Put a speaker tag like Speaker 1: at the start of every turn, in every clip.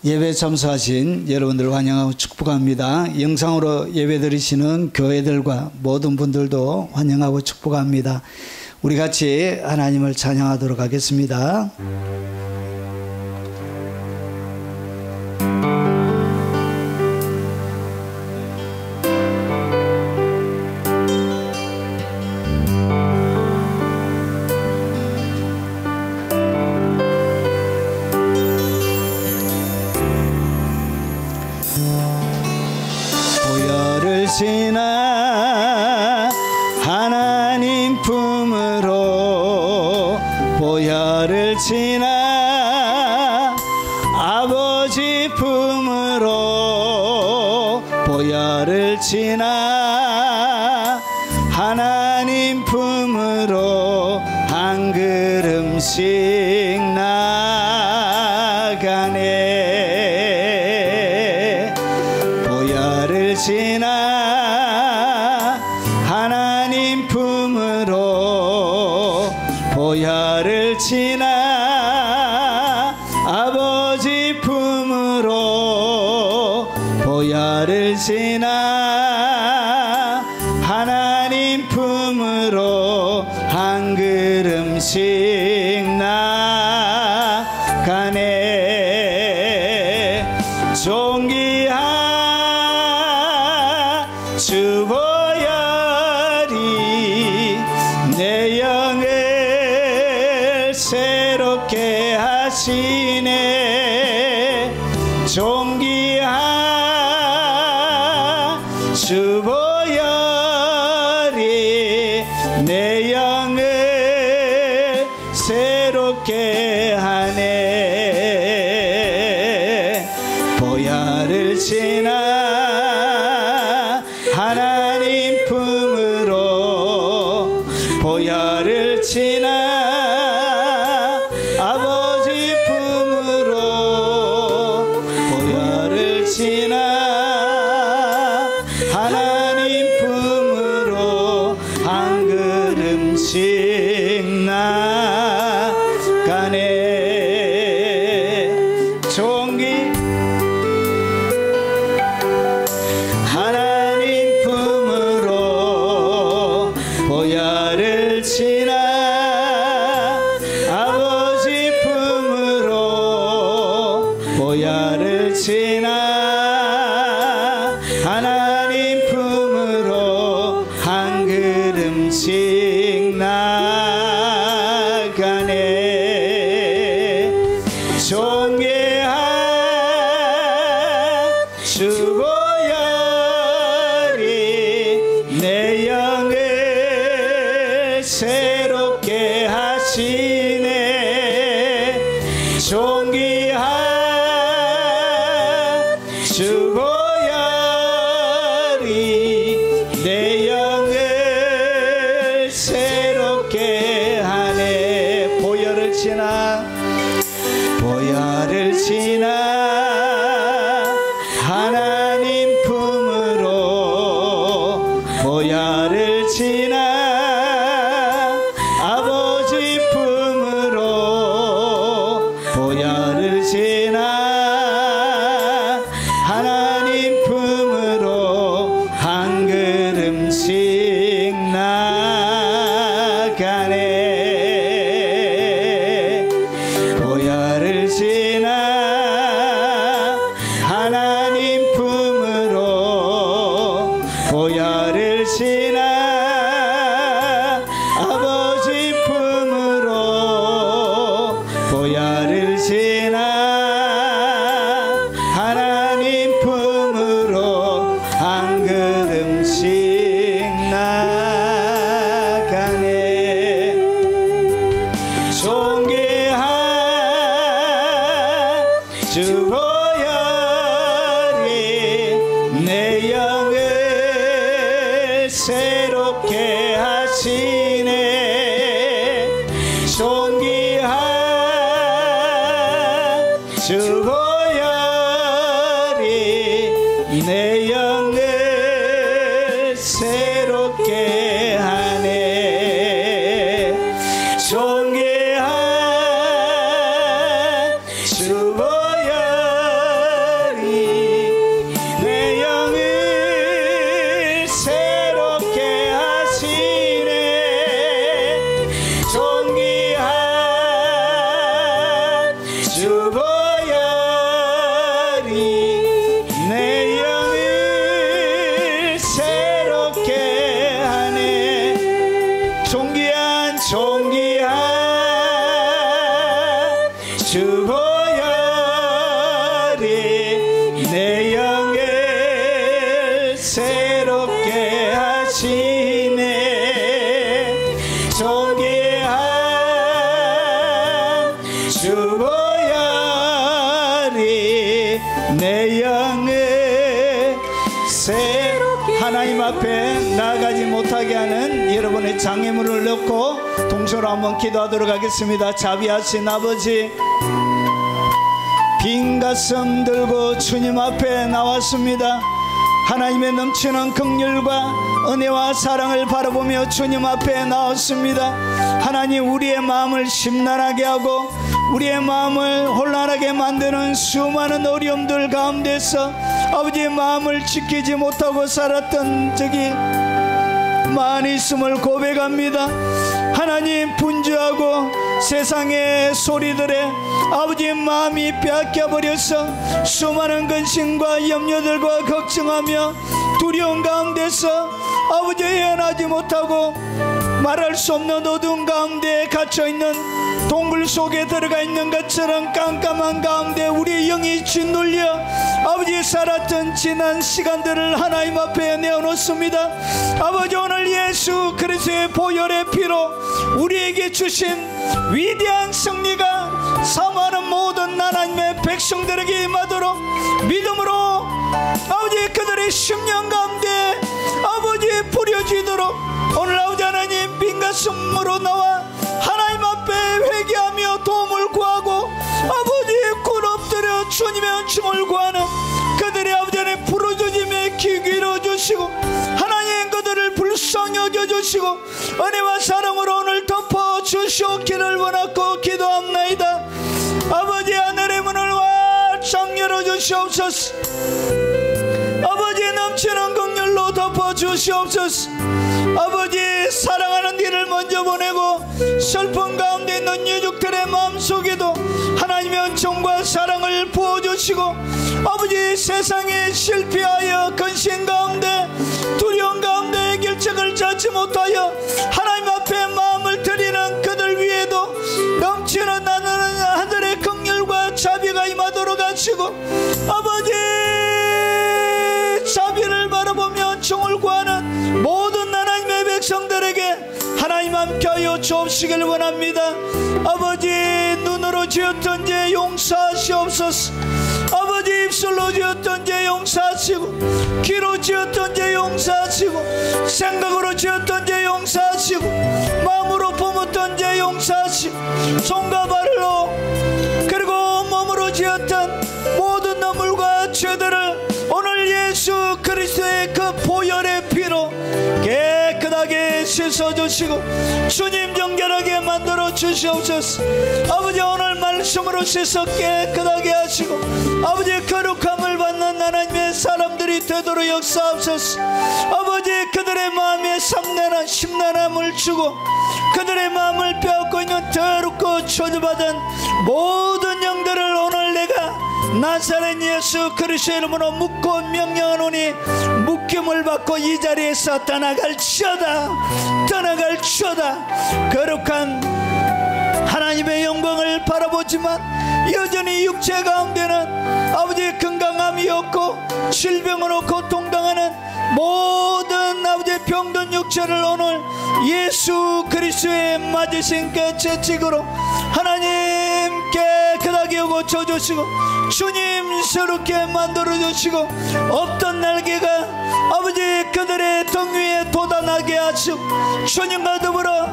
Speaker 1: 예배 참석하신 여러분들 환영하고 축복합니다. 영상으로 예배 드리시는 교회들과 모든 분들도 환영하고 축복합니다. 우리 같이 하나님을 찬양하도록 하겠습니다. 지나 하나님 품으로 보혈을 지나 아버지 품으로 보혈을 지나 하나님 품으로 한 걸음씩 나가네. 보혈을 지나 하나님 품으로 보혈을 지나 아버지 품으로 보혈을 지나 하나님 품으로 한 걸음씩 나가네. 존귀한 주 보혈이 내 영을 새롭게 하시네. 존귀한 주 보혈이 내 영을 새롭게 하네. 보혈을 지나 하나님 품으로 보혈을 지나 아버지 품으로 보혈을 지나 하나님 품으로 한 걸음씩 나가네. 존귀 하나님 품으로 보혈을 지나 아버지 품으로 보혈을 지나 하나님 품으로 한 걸음씩 나가네. 존귀한 주 보혈이 내 영을 새롭게 하시네. 존귀한 주 보혈이 내 영을 새롭게 하네. 보혈을 지나 보혈을 지나 하나님 품으로 보혈을 지나 아버지 품으로 보혈을 지나 하나님 품으로 한 걸음씩 나가네. 보혈을 지나 하나님 품으로 보혈을 지나 아버지 품으로 보혈을 지나 하나님 품으로 한 걸음씩 나가네. 존귀한 주 보혈이 내 영을 새롭게 하시네. 존귀한 주 보혈이 내 영을 새롭게 하네. 존귀한 주 보혈 앞에 나아가지 못하게 하는 여러분의 장애물을 넣고 동서로 한번 기도하도록 하겠습니다. 자비하신 아버지, 빈 가슴 들고 주님 앞에 나왔습니다. 하나님의 넘치는 긍휼과 은혜와 사랑을 바라보며 주님 앞에 나왔습니다. 하나님, 우리의 마음을 심란하게 하고 우리의 마음을 혼란하게 만드는 수많은 어려움들 가운데서 아버지의 마음을 지키지 못하고 살았던 적이 많이 있음을 고백합니다. 하나님, 분주하고 세상의 소리들에 아버지의 마음이 빼앗겨버려서 수많은 근심과 염려들과 걱정하며 두려움 가운데서 아버지 헤어나지 못하고 말할 수 없는 어두운 가운데 갇혀있는 동굴 속에 들어가 있는 것처럼 깜깜한 가운데 우리의 영이 짓눌려 아버지 살았던 지난 시간들을 하나님 앞에 내어놓습니다. 아버지, 오늘 예수 그리스도의 보혈의 피로 우리에게 주신 위대한 승리가 사모하는 모든 하나님의 백성들에게 임하도록 믿음으로 아버지 그들의 심령 가운데 아버지 뿌려지도록 오늘 아버지 하나님 빈 가슴으로 나와 하나님 앞에 회개하며 도움을 구하고 아버지 꿇 엎드려 주님의 은총을 구하는 그들의 아버지 하나님 부르짖음에 귀 기울여 주시고 하나님 그들을 불쌍히 여겨주시고 은혜와 사랑으로 오늘 덮어 주시옵기를 원하고 기도합나이다. 아버지, 하늘의 문을 활짝 열어주시옵소서. 아버지, 넘치는 긍휼로 덮어 주시옵소서. 아버지, 사랑하는 이를 먼저 보내고 슬픔 가운데 있는 유족들의 마음속에도 하나님의 은총과 사랑을 부어주시고 아버지, 세상에 실패하여 근심 가운데 두려움 가운데 결정을 찾지 못하여 하나님 앞에 마음을 드리는 그들 위에도 넘치는 하늘의 긍휼과 자비가 임하도록 하시고 아버지, 자비를 바라보며 은총을 구하는 모든 하나님의 백성들에게 하나님 함께하여 주옵시길 원합니다. 아버지, 눈으로 지었던 죄 용서하시옵소서. 아버지, 입술로 지었던 죄 용서하시고 귀로 지었던 죄 용서하시고 생각으로 지었던 죄 용서하시고 마음으로 품었던 죄 용서하시고 손과 발로 그리고 몸으로 지었던 모든 허물과 죄들을 오늘 예수 그리스도의 그 보혈의 피로 깨끗하게 씻어주시고 주님 정결하게 만들어 주시옵소서. 아버지, 오늘 말씀으로 씻어 깨끗하게 하시고 아버지 거룩함을 받는 하나님의 사람들이 되도록 역사하옵소서. 아버지, 그들의 마음에 삼내나 심란함을 주고 그들의 마음을 빼앗고 있는 더럽고 저주받은 모든 영들을 오늘 내가 나사렛 예수 그리스도의 이름으로 묻고 명령하노니 묶임을 받고 이 자리에서 떠나갈지어다. 떠나갈지어다. 거룩한 하나님의 영광을 바라보지만 여전히 육체 가운데는 아버지의 건강함이 없고 질병으로 고통당하는 모든 아버지의 병든 육체를 오늘 예수 그리스도의 맞으신 그 채찍으로 하나님 깨끗하게 고쳐주시고 주님 새롭게 만들어주시고 없던 날개가 아버지 그들의 등 위에 돋아나게 하시고 주님과 더불어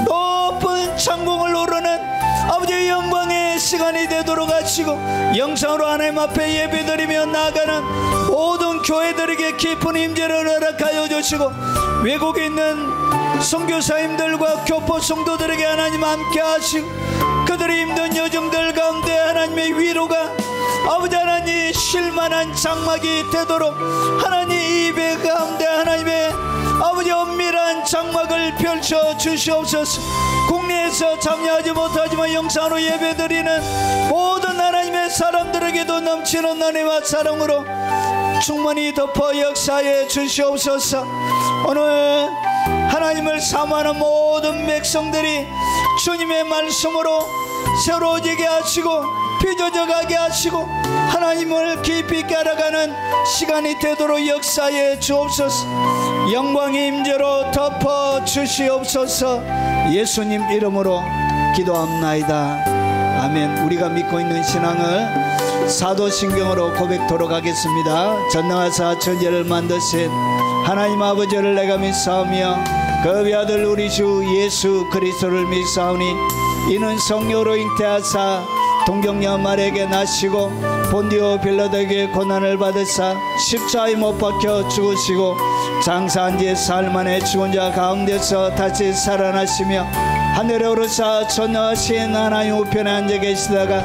Speaker 1: 높은 창공을 오르는 아버지의 영광의 시간이 되도록 하시고 영상으로 하나님 앞에 예배드리며 나아가는 모든 교회들에게 깊은 임재를 허락하여 주시고 외국에 있는 선교사님들과 교포 성도들에게 하나님 함께 하시고 그들의 힘든 요즘들 가운데 하나님의 위로가 아버지 하나님 쉴만한 장막이 되도록 하나님 입의 가운데 하나님의 아버지 엄밀한 장막을 펼쳐 주시옵소서. 국내에서 참여하지 못하지만 영상으로 예배드리는 모든 하나님의 사람들에게도 넘치는 은혜와 사랑으로 충만히 덮어 역사해 주시옵소서. 오늘 하나님을 사모하는 모든 백성들이 주님의 말씀으로 새로워지게 하시고 빚어져가게 하시고 하나님을 깊이 알아가는 시간이 되도록 역사해 주옵소서. 영광의 임재로 덮어 주시옵소서. 예수님 이름으로 기도합나이다. 아멘. 우리가 믿고 있는 신앙을 사도신경으로 고백토록 하겠습니다. 전능하사 천지를 만드신 하나님 아버지를 내가 믿사오며 그 아들 우리 주 예수 그리스도를 믿사오니 이는 성령으로 잉태하사 동정녀 마리아에게 나시고 본디오 빌라도에게 고난을 받으사 십자가에 못 박혀 죽으시고 장사한 지 사흘 만에 죽은 자 가운데서 다시 살아나시며 하늘에 오르사 전능하신 하나님 우편에 앉아 계시다가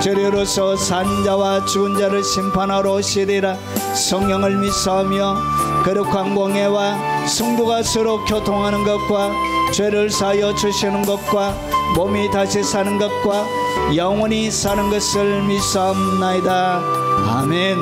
Speaker 1: 저리 오르서 산 자와 죽은 자를 심판하러 오시리라. 성령을 믿사오며 거룩한 공예와 성도가 서로 교통하는 것과 죄를 사하여 주시는 것과 몸이 다시 사는 것과 영원히 사는 것을 믿사옵나이다. 아멘.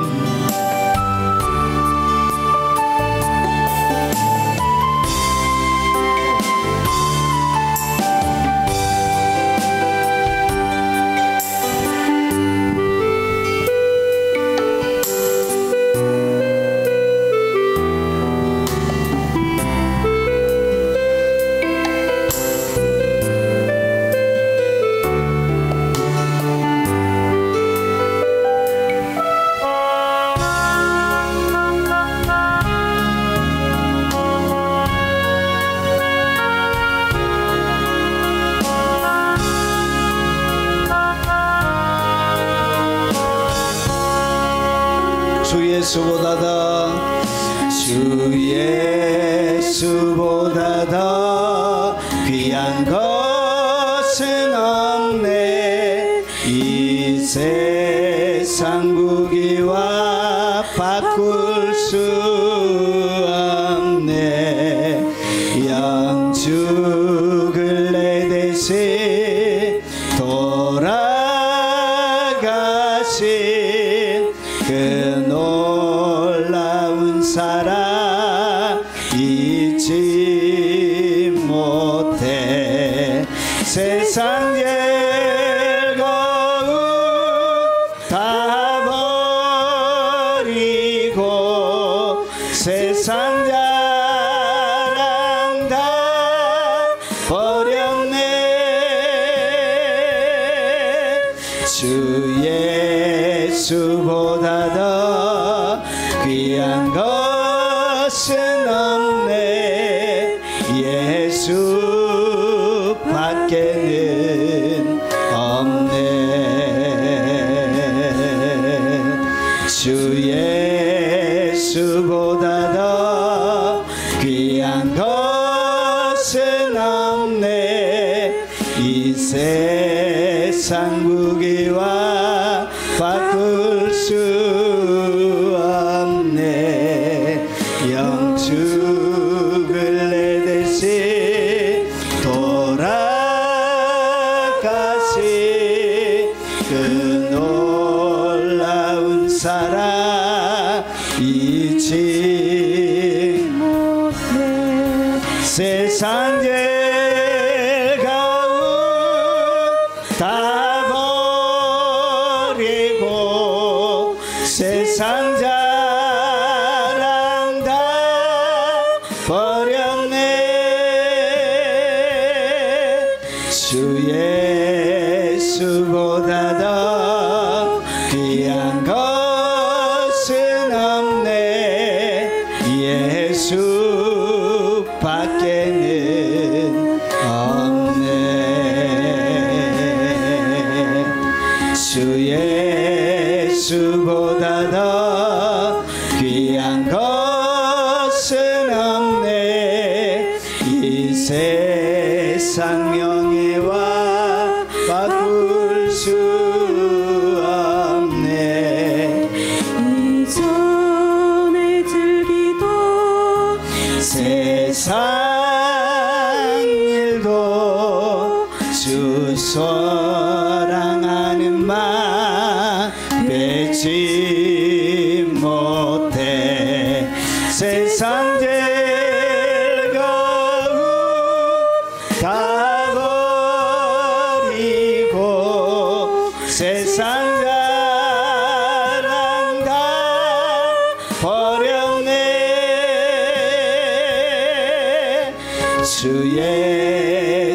Speaker 1: 주 예수보다 더 귀한 것은 없네. 이 세상 무기와 바꿀 수 없네. 영죽을 내 대신 돌아가신 그 놀라운 사랑 잊지 못해. 세상 즐거움 다 버리고 세상 자랑 다 버렸네. 주 예수보다 더 귀한 것은 없네. 예수 밖에는 없네. 주 예수보다 더 귀한 것은 없네. 이 세상 무기와 바꿀 수 없네. 영죽을 내 대신 돌아가신 그 놀라운 사랑 잊지 못해. 세상 즐거움 다 버리고 세상 자랑 다 버렸네. 주 예수보다 더 귀한 것은 없네. 예수 밖에는 없네. 주 예수보다 더 귀한 것은 없네. 이 세상 명예와 바꿀 수 없네.
Speaker 2: 이전에 즐기던
Speaker 1: 세상 일도 주 사랑하는 맘 빼지 못해. 세상 즐거움 다 버리고 세상 자랑 다 버렸네. 주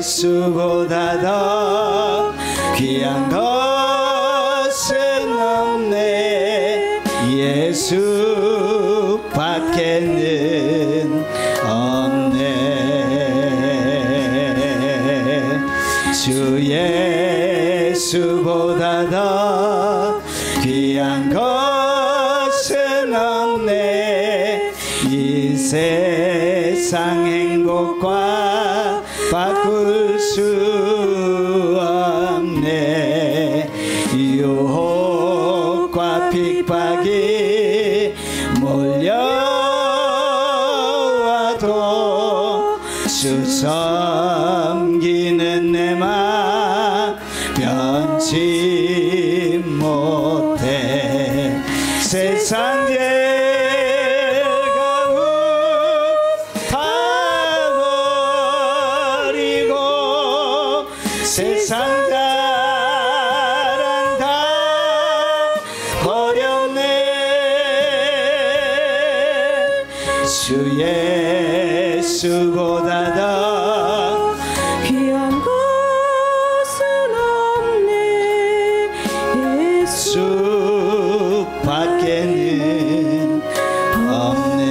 Speaker 1: 예수보다 더 귀한 것은 없네. 예수밖에는 없네. 주 예수보다 더 귀한 것은 없네. 이 세상 행복과 바꿀 수 없네. 유혹과 핍박이 몰려와도 주 섬기는 내 맘 변치 못해. 세상 즐거움 다 버리고 세상 자랑 다 버렸네. 주 예수보다 더
Speaker 2: 귀한 것은 없네.
Speaker 1: 예수밖에는 없네.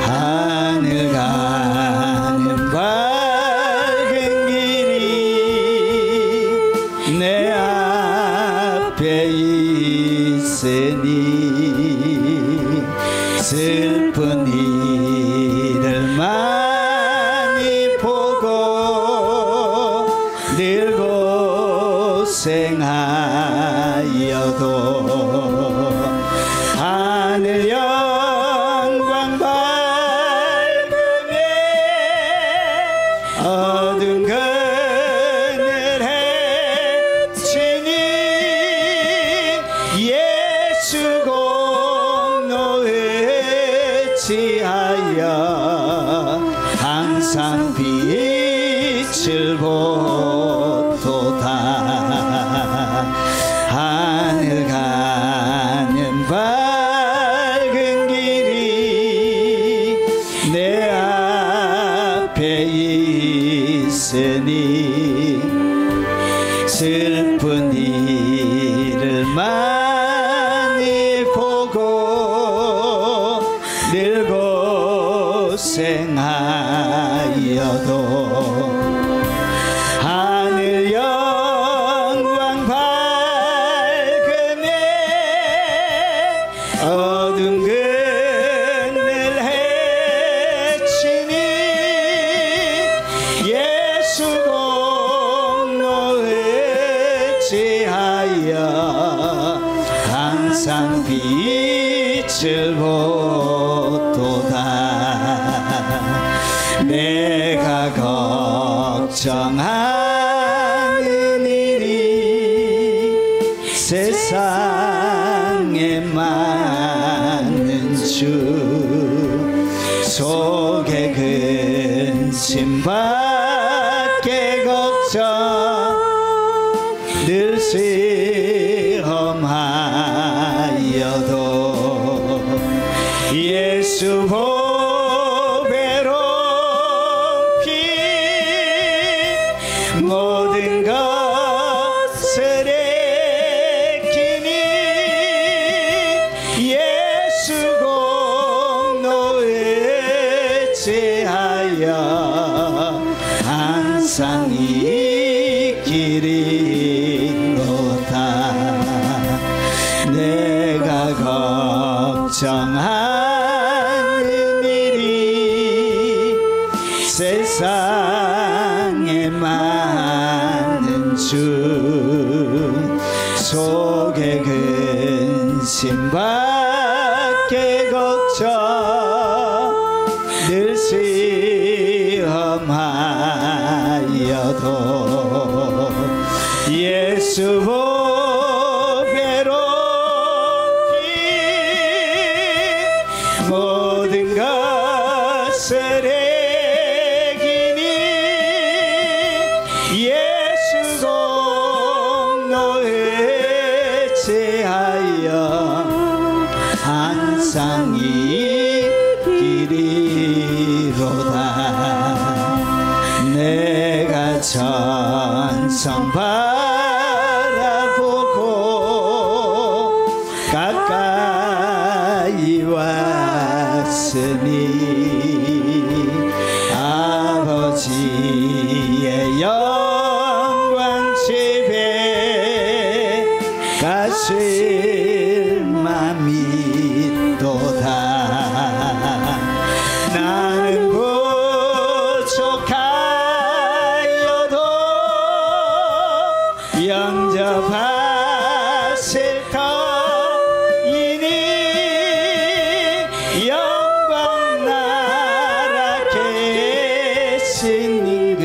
Speaker 1: 하늘 가는 밝은 길이 내 앞에 있으니 슬픈 일을 많이 보고 늘 고생하여도 하늘 영광 밝음에 어두운 그늘 헤치니 예수 공로에 의지하여 항상 빛을 보도다. 하늘 가는 밝은 길이 내 앞에 있으니 슬픈 일을 많이 보고 늘 고생하여도 하늘 영광 밝음에 어두운 그늘 헤치니 예수 공로에 의지하여 항상 빛을 보도다. 내가 걱정하는 일이 세상에 많은 주 속에 근심밖에 걱정 늘 시험하여도 예수 보배로 피 모든 것을 애기니 예수 공로에 의지하여 항상 이기리로다. 내가 걱정하는 일이 세상에 많은 주 속에 근심밖에 걱정 늘 시험하여도 예수 보배로 모든 것을 애기니 예수 공로에 의지하여 세상이 길이로다. 내가 천성 바라보고 가까이 왔으니 아버지의 영광 집에 가실 맘이 또다. 나는 부족하여도 영접하실 터이니 영광 나라 계신 임금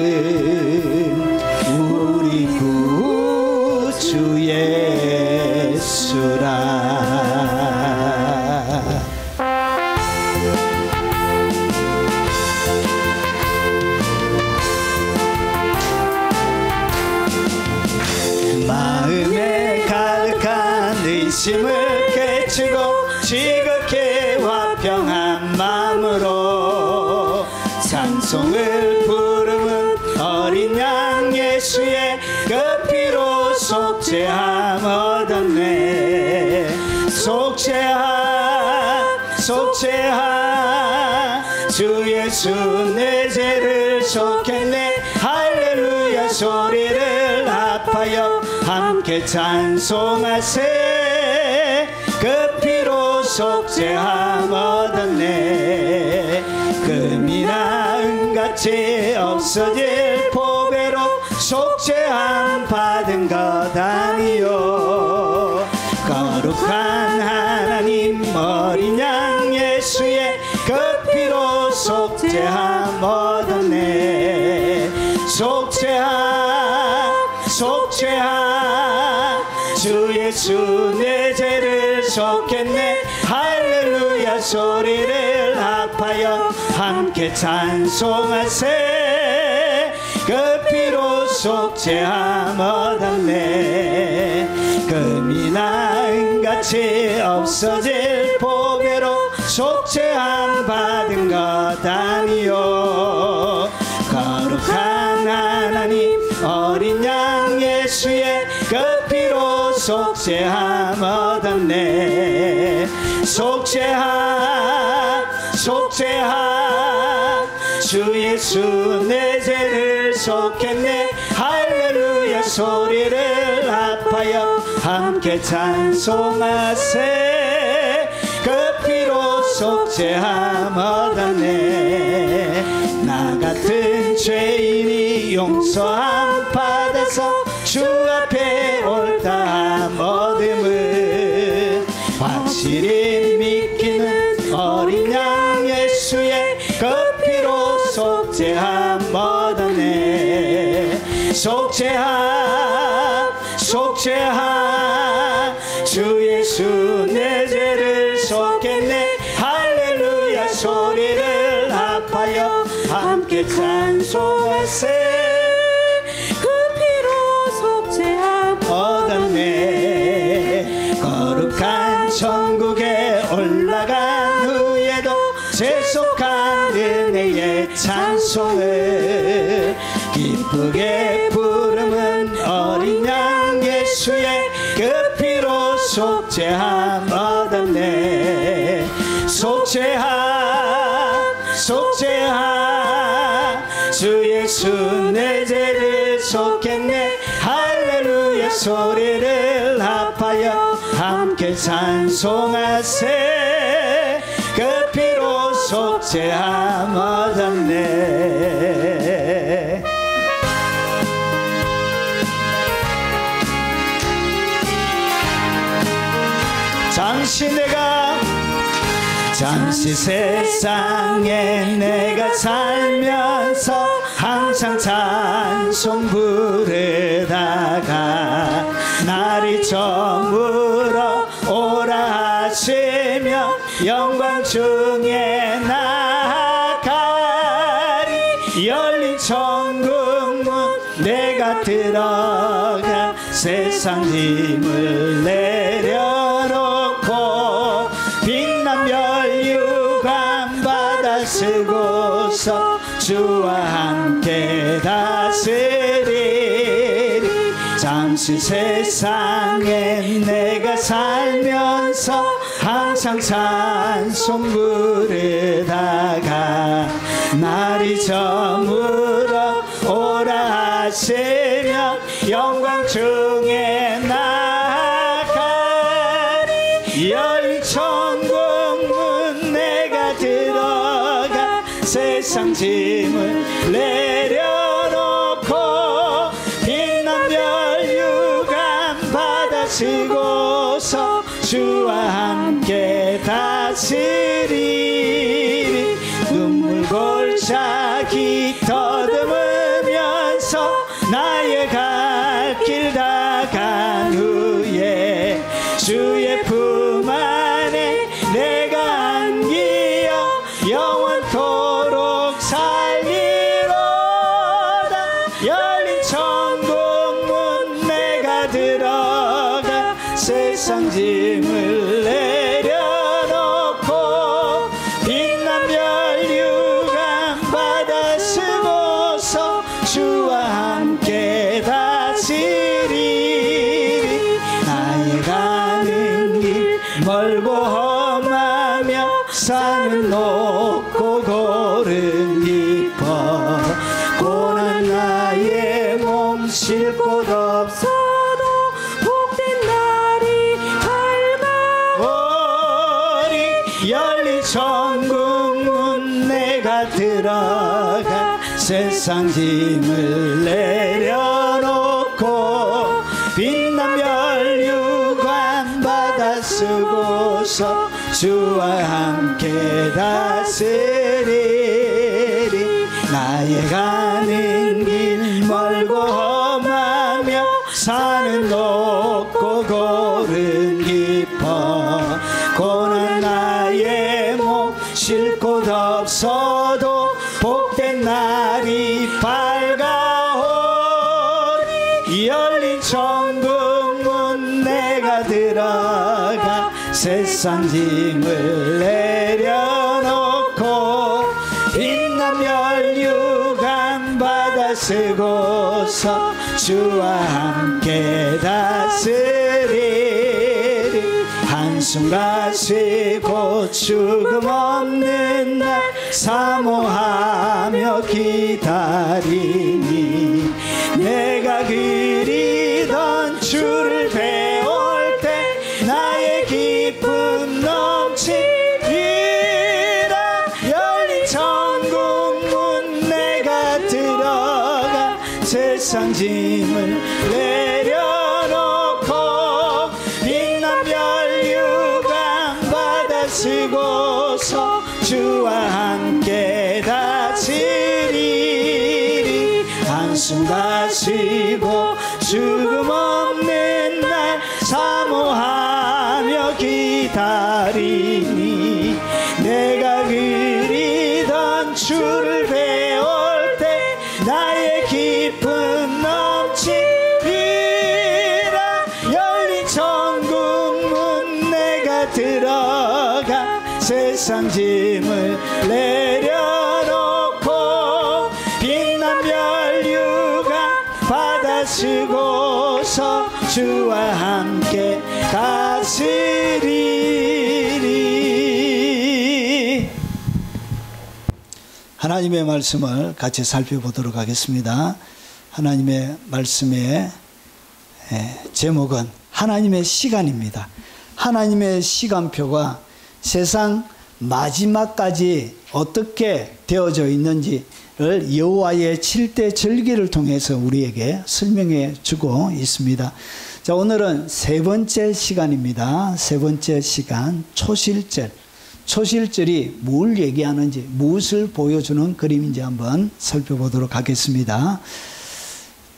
Speaker 1: 우리 구주 예수라. 마음에 가득한 의심을 깨치고 지극히 화평한 마음으로 찬송을 부르는 어린 양 예수의 그 피로 속죄함 얻었네. 속죄하 주 예수 내 죄를 속했네. 할렐루야 소리를 합하여 함께 찬송하세. 그 피로 속죄함 얻었네. 금이나 은같이 없어질 보배로 속죄함 받은 것 아니요. 거룩한 하나님 어린 양 예수의 그 피로 속죄함 얻었네. 속죄하 주 예수 내 죄를 속했네. 할렐루야 소리를 합하여 함께 찬송하세. 그 피로 속죄함 얻었네. 금이나 은같이 없어질 보배로 속죄함 받은 것 아니요. 거룩한 하나님 어린 양 예수의 그 피로 속죄함 얻었네. 속죄하 주 예수 내 죄를 속했네. 할렐루야 소리를 합하여 함께 찬송하세. 그 피로 속죄함 얻었네. 나 같은 죄인이 용서함 받아서 주 앞에 옳다함 얻음을 확실히 믿기는 어린 양 예수의 그 피로 속죄함 얻었네. 속죄하 주 예수 내 죄를 속했네. 할렐루야 소리를 합하여 함께 찬송하세.
Speaker 2: 그 피로 속죄함
Speaker 1: 얻었네. 거룩한 천국에 올라간 후에도 세속한 은혜의 찬송을 기쁘게 부르는 어린 양 예수의 그 피로 속죄함 얻었네. 속죄하 주 예수 내 죄를 속했네. 할렐루야 소리를 합하여 함께 찬송하세. 그 피로 속죄함 얻었네. 잠시 세상에 내가 살면서 항상 찬송 부르다가 날이 저물어 오라 하시며 영광 중에 나가리. 열린 천국 문 내가 들어가 세상 짐을 내려놓고 빛나며 이 세상에 내가 살면서 항상 찬송 부르다가 날이 저물어 오라 하시면 영광 중에 나가리. 열린 천국문 내가 들어가 세상 짐을 내려놓고 빛난 멸류관 받아쓰고서 주와 함께 다스리리. 눈물 골짜기 더듬으면서 나의 갈 길 다 간 후에 주의 품 안에 내가 안기어 영원토록 살리로다. 열린 천국문 내가 들어가 세상 짐을 내려놓고 빛난 멸류관 받아 쓰고서 주와 함께 다스리리. 나의 가는 길 멀고 험하며 산은 높고 골은 깊어 고난 나의 몸 쉴 곳 없어 열린 천국문 내가 들어가 세상 짐을 내려놓고 빛난 멸류관 받아 쓰고서 주와 함께 다스리리. 나의 가는 길 멀고 험하며 산은 높고 골은 깊어 고난 나의 몸 쉴 곳 없어도 복된 날이 밝아오리. 열린 천국문 내가 들어가 세상 짐을 내려놓고 빛난 멸류관 받아 쓰고서 주와 함께 다스리리. 한숨과 쉬고 죽음 없는 날 사모하며 기다리니 내가 그리던 주를 배울 때 나의 기쁨 넘치리라. 열린 천국문 내가 들어가 세상 짐을 내려놓고 빛난 멸류관 받아 쓰고서 주와 함께 다스리리. 한숨과 쉬고 죽음 없는 날 사모하며 기다리니 내가 그리던 주를 배울 때 나의 기쁨 넘치리라. 열린 천국문 내가 들어가 세상 짐을 내려놓고 빛난 멸류관 받아 쓰고서 주와 함께 다스리리. 하나님의 말씀을 같이 살펴보도록 하겠습니다. 하나님의 말씀의 제목은 하나님의 시간입니다. 하나님의 시간표가 세상 마지막까지 어떻게 되어져 있는지를 여호와의 7대 절기를 통해서 우리에게 설명해 주고 있습니다. 자, 오늘은 세 번째 시간입니다. 세 번째 시간, 초실절. 초실절이 뭘 얘기하는지, 무엇을 보여주는 그림인지 한번 살펴보도록 하겠습니다.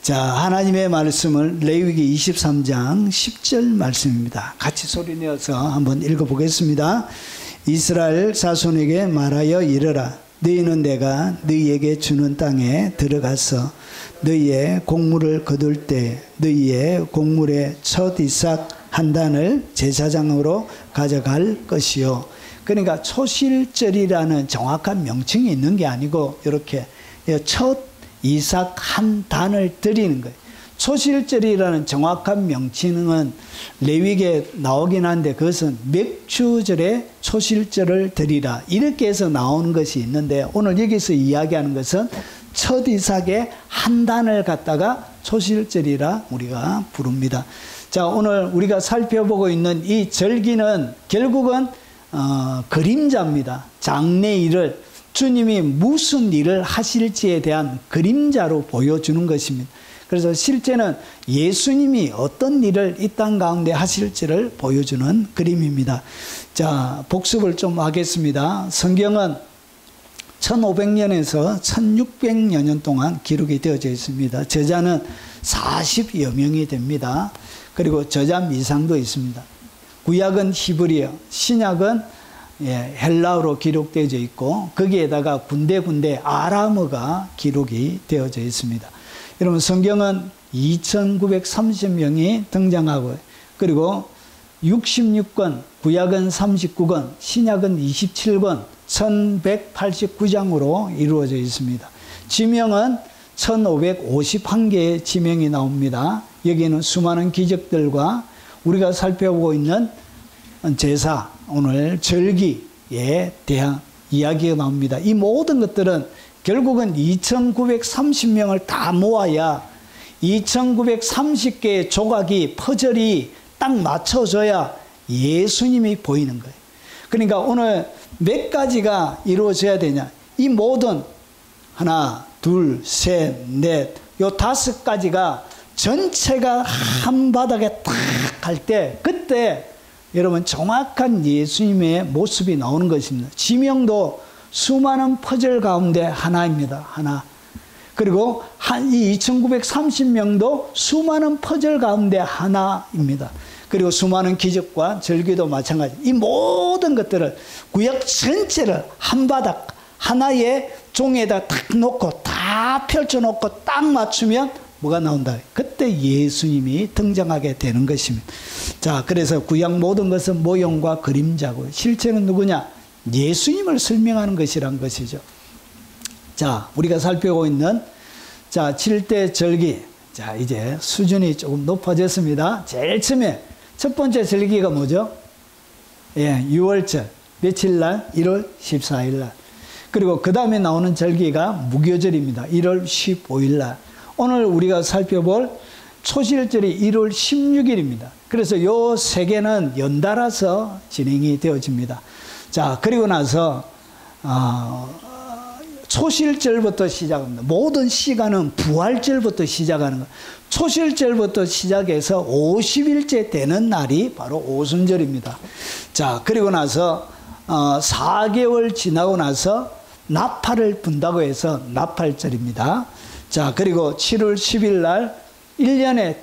Speaker 1: 자, 하나님의 말씀을 레위기 23장 10절 말씀입니다. 같이 소리내어서 한번 읽어보겠습니다. 이스라엘 자손에게 말하여 이르라. 너희는 내가 너희에게 주는 땅에 들어가서 너희의 곡물을 거둘 때 너희의 곡물의 첫 이삭 한 단을 제사장으로 가져갈 것이요. 그러니까 초실절이라는 정확한 명칭이 있는 게 아니고 이렇게 첫 이삭 한 단을 드리는 거예요. 초실절이라는 정확한 명칭은 레위기에 나오긴 한데 그것은 맥주절에 초실절을 드리라 이렇게 해서 나오는 것이 있는데 오늘 여기서 이야기하는 것은 첫 이삭의 한 단을 갖다가 초실절이라 우리가 부릅니다. 자, 오늘 우리가 살펴보고 있는 이 절기는 결국은 그림자입니다. 장래일을 주님이 무슨 일을 하실지에 대한 그림자로 보여주는 것입니다. 그래서 실제는 예수님이 어떤 일을 이 땅 가운데 하실지를 보여주는 그림입니다. 자, 복습을 좀 하겠습니다. 성경은 1500년에서 1600여 년 동안 기록이 되어져 있습니다. 저자는 40여 명이 됩니다. 그리고 저자 미상도 있습니다. 구약은 히브리어, 신약은 헬라어로 기록되어져 있고 거기에다가 군데군데 아람어가 기록이 되어져 있습니다. 여러분 성경은 2930명이 등장하고 그리고 66권, 구약은 39권, 신약은 27권, 1189장으로 이루어져 있습니다. 지명은 1551개의 지명이 나옵니다. 여기에는 수많은 기적들과 우리가 살펴보고 있는 제사, 오늘 절기에 대한 이야기가 나옵니다. 이 모든 것들은 결국은 2930명을 다 모아야 2930개의 조각이 퍼즐이 딱 맞춰져야 예수님이 보이는 거예요. 그러니까 오늘 몇 가지가 이루어져야 되냐. 이 모든 하나, 둘, 셋, 넷, 요 5가지가 전체가 한 바닥에 딱 갈 때 그때 여러분 정확한 예수님의 모습이 나오는 것입니다. 지명도 수많은 퍼즐 가운데 하나입니다. 하나. 그리고 이 2930명도 수많은 퍼즐 가운데 하나입니다. 그리고 수많은 기적과 절기도 마찬가지. 이 모든 것들을 구약 전체를 한 바닥 하나의 종에다 딱 놓고 다 펼쳐놓고 딱 맞추면 뭐가 나온다? 그때 예수님이 등장하게 되는 것입니다. 자, 그래서 구약 모든 것은 모형과 그림자고 실체는 누구냐? 예수님을 설명하는 것이란 것이죠. 자, 우리가 살펴보고 있는 7대 절기. 자, 이제 수준이 조금 높아졌습니다. 제일 처음에 첫 번째 절기가 뭐죠? 예, 6월절. 며칠 날? 1월 14일 날. 그리고 그 다음에 나오는 절기가 무교절입니다. 1월 15일 날. 오늘 우리가 살펴볼 초실절이 1월 16일입니다. 그래서 요 세 개는 연달아서 진행이 되어집니다. 자, 그리고 나서 초실절부터 시작합니다. 모든 시간은 부활절부터 시작하는 거예요. 초실절부터 시작해서 50일째 되는 날이 바로 오순절입니다. 자, 그리고 나서 4개월 지나고 나서 나팔을 분다고 해서 나팔절입니다. 자, 그리고 7월 10일 날 1년에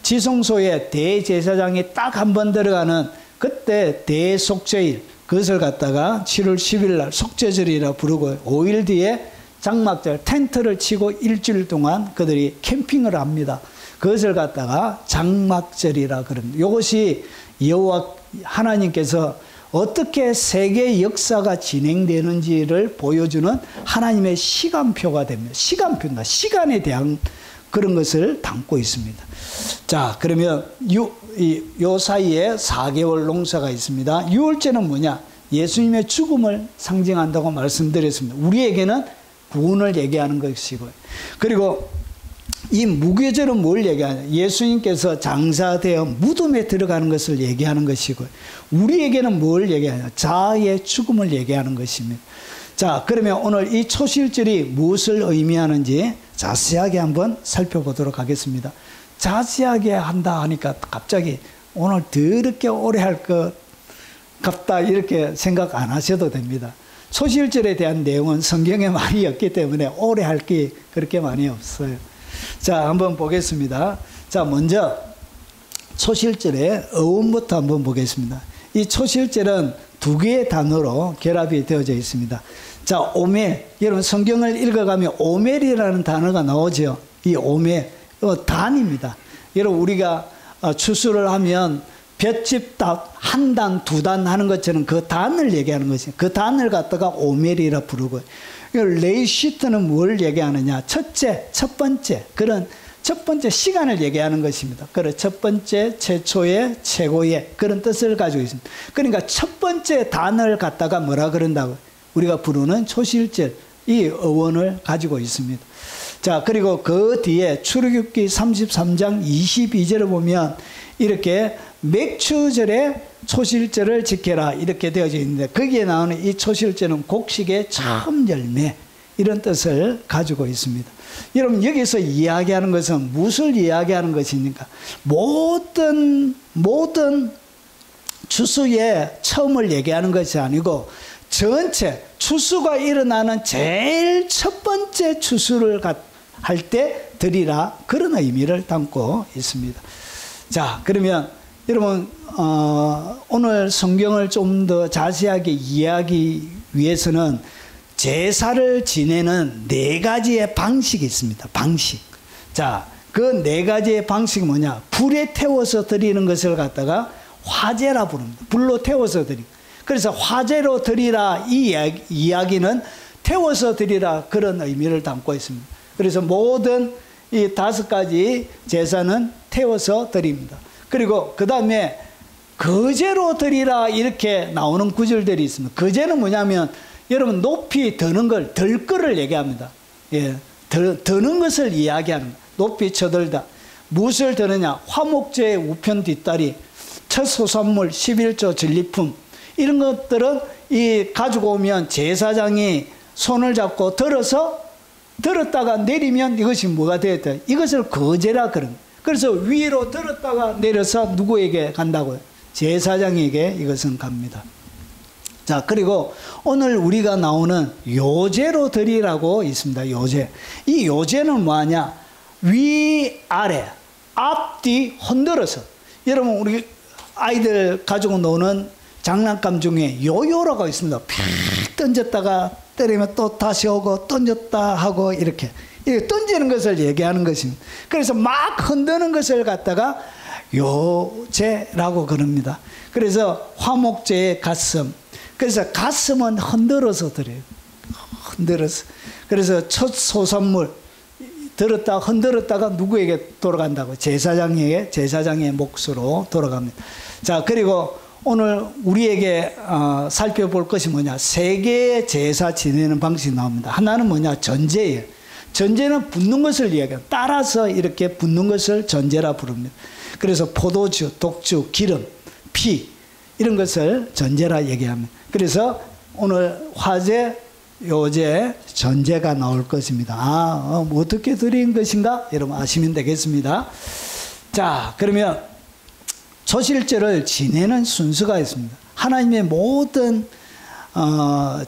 Speaker 1: 지성소에 대제사장이 딱 한 번 들어가는 그때 대속죄일, 그것을 갖다가 7월 10일 날 속죄절이라 부르고 5일 뒤에 장막절 텐트를 치고 일주일 동안 그들이 캠핑을 합니다. 그것을 갖다가 장막절이라 그럽니다. 이것이 여호와 하나님께서 어떻게 세계 역사가 진행되는지를 보여주는 하나님의 시간표가 됩니다. 시간표입니다. 시간에 대한 그런 것을 담고 있습니다. 자, 그러면 요 사이에 4개월 농사가 있습니다. 6월째는 뭐냐? 예수님의 죽음을 상징한다고 말씀드렸습니다. 우리에게는 구원을 얘기하는 것이고요. 그리고 이 무교절은 뭘 얘기하냐? 예수님께서 장사되어 무덤에 들어가는 것을 얘기하는 것이고요. 우리에게는 뭘 얘기하냐? 자아의 죽음을 얘기하는 것입니다. 자, 그러면 오늘 이 초실절이 무엇을 의미하는지 자세하게 한번 살펴보도록 하겠습니다. 자세하게 한다 하니까 갑자기 오늘 더럽게 오래 할 것 같다 이렇게 생각 안 하셔도 됩니다. 초실절에 대한 내용은 성경에 많이 없기 때문에 오래 할 게 그렇게 많이 없어요. 자, 한번 보겠습니다. 자, 먼저 초실절의 어원부터 한번 보겠습니다. 이 초실절은 두 개의 단어로 결합이 되어져 있습니다. 자, 오멜. 여러분 성경을 읽어가면 오멜이라는 단어가 나오죠. 이 오멜, 단입니다. 여러분 우리가 추수를 하면 볏짚 한 단, 두 단 하는 것처럼 그 단을 얘기하는 것이에요. 그 단을 갖다가 오멜이라 부르고, 레이시트는 뭘 얘기하느냐? 첫째, 첫 번째, 그런 첫 번째 시간을 얘기하는 것입니다. 그래, 첫 번째, 최초의, 최고의 그런 뜻을 가지고 있습니다. 그러니까 첫 번째 단어를 갖다가 뭐라 그런다고? 우리가 부르는 초실절, 이 어원을 가지고 있습니다. 자, 그리고 그 뒤에 출애굽기 33장 22절을 보면 이렇게 맥추절에 초실절을 지켜라 이렇게 되어져 있는데, 거기에 나오는 이 초실절은 곡식의 처음 열매, 이런 뜻을 가지고 있습니다. 여러분, 여기서 이야기하는 것은 무엇을 이야기하는 것입니까? 모든 추수의 처음을 얘기하는 것이 아니고 전체 추수가 일어나는 제일 첫 번째 추수를 할 때 드리라, 그런 의미를 담고 있습니다. 자, 그러면 여러분, 오늘 성경을 좀 더 자세하게 이해하기 위해서는 제사를 지내는 4가지의 방식이 있습니다. 방식. 자, 그 4가지의 방식이 뭐냐? 불에 태워서 드리는 것을 갖다가 화제라 부릅니다. 불로 태워서 드리고. 그래서 화제로 드리라, 이 이야기는 태워서 드리라, 그런 의미를 담고 있습니다. 그래서 모든 이 5가지 제사는 태워서 드립니다. 그리고 그 다음에 거제로 드리라, 이렇게 나오는 구절들이 있습니다. 거제는 뭐냐면 여러분, 높이 드는 걸, 들 거를 얘기합니다. 예, 드는 것을 이야기하는 거예요. 높이 쳐들다. 무엇을 드느냐? 화목제의 우편 뒷다리, 첫 소산물, 11조 전리품, 이런 것들은 이 가지고 오면 제사장이 손을 잡고 들었다가 내리면 이것이 뭐가 되었다? 이것을 거제라 그런 거예요. 그래서 위로 들었다가 내려서 누구에게 간다고요? 제사장에게 이것은 갑니다. 자, 그리고 오늘 우리가 나오는 요제로 드리라고 있습니다. 요제. 이 요제는 뭐하냐? 위, 아래, 앞뒤 흔들어서. 여러분, 우리 아이들 가지고 노는 장난감 중에 요요라고 있습니다. 팍 던졌다가 때리면 또 다시 오고, 던졌다 하고, 이렇게 던지는 것을 얘기하는 것입니다. 그래서 막 흔드는 것을 갖다가 요제라고 그럽니다. 그래서 화목제의 가슴, 그래서 가슴은 흔들어서 드려요. 흔들어서. 그래서 첫 소산물 들었다가 흔들었다가 누구에게 돌아간다고? 제사장에게, 제사장의 몫으로 돌아갑니다. 자, 그리고 오늘 우리에게 살펴볼 것이 뭐냐? 3개의 제사 지내는 방식이 나옵니다. 하나는 뭐냐? 전제예요. 전제는 붓는 것을 이야기해요. 따라서 이렇게 붓는 것을 전제라 부릅니다. 그래서 포도주, 독주, 기름, 피, 이런 것을 전제라 얘기합니다. 그래서 오늘 화제, 요제, 전제가 나올 것입니다. 어떻게 드린 것인가? 여러분 아시면 되겠습니다. 자, 그러면 초실절을 지내는 순서가 있습니다. 하나님의 모든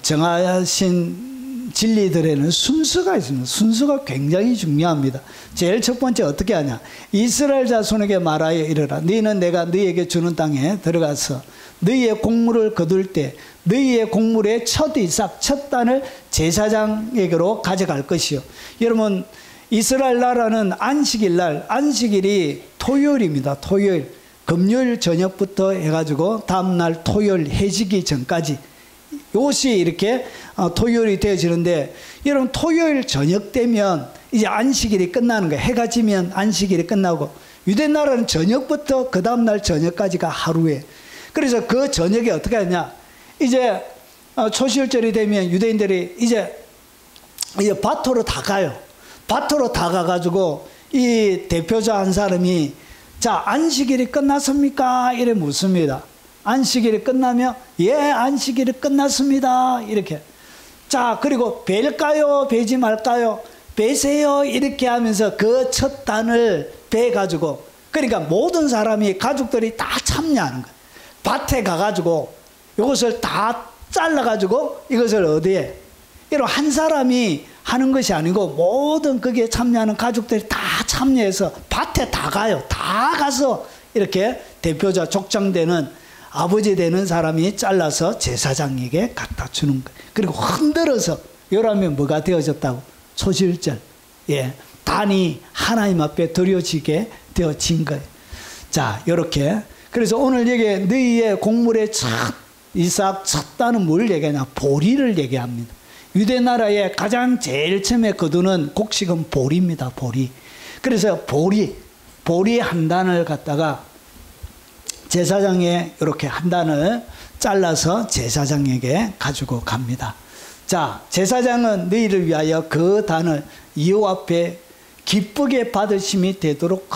Speaker 1: 정하신 진리들에는 순서가 있습니다. 순서가 굉장히 중요합니다. 제일 첫 번째 어떻게 하냐? 이스라엘 자손에게 말하여 이르라. 너희는 내가 너희에게 주는 땅에 들어가서 너희의 곡물을 거둘 때 너희의 곡물의 첫 이삭, 첫 단을 제사장에게로 가져갈 것이요. 여러분, 이스라엘 나라는 안식일날, 안식일이 토요일입니다. 토요일. 금요일 저녁부터 해가지고 다음날 토요일 해지기 전까지 이것이 이렇게 토요일이 되어지는데, 여러분 토요일 저녁 되면 이제 안식일이 끝나는 거예요. 해가 지면 안식일이 끝나고, 유대 나라는 저녁부터 그 다음날 저녁까지가 하루에. 그래서 그 저녁에 어떻게 하냐? 이제 초실절이 되면 유대인들이 이제 밭으로 다 가요. 밭으로 다 가가지고 이 대표자 한 사람이, 자, 안식일이 끝났습니까? 이래 묻습니다. 안식일이 끝나면, 예, 안식일이 끝났습니다. 이렇게. 자, 그리고 벨까요? 베지 말까요? 베세요. 이렇게 하면서 그 첫 단을 베가지고, 그러니까 모든 사람이, 가족들이 다 참여하는 거예요. 밭에 가가지고 이것을 다 잘라가지고 이것을 어디에, 이런 한 사람이 하는 것이 아니고 모든 거기에 참여하는 가족들이 다 참여해서 밭에 다 가요. 다 가서 이렇게 대표자, 족장되는 아버지 되는 사람이 잘라서 제사장에게 갖다 주는 거예요. 그리고 흔들어서, 요라면 뭐가 되어졌다고? 초실절. 예, 단이 하나님 앞에 드려지게 되어진 거예요. 자, 요렇게. 그래서 오늘 여기 너희의 곡물의 첫 이삭, 첫 단은 뭘 얘기하냐? 보리를 얘기합니다. 유대 나라의 가장 제일 처음에 거두는 곡식은 보리입니다. 보리. 그래서 보리 한 단을 갖다가 제사장에 이렇게 한 단을 잘라서 제사장에게 가지고 갑니다. 자, 제사장은 너희를 위하여 그 단을 여호와 앞에 기쁘게 받으심이 되도록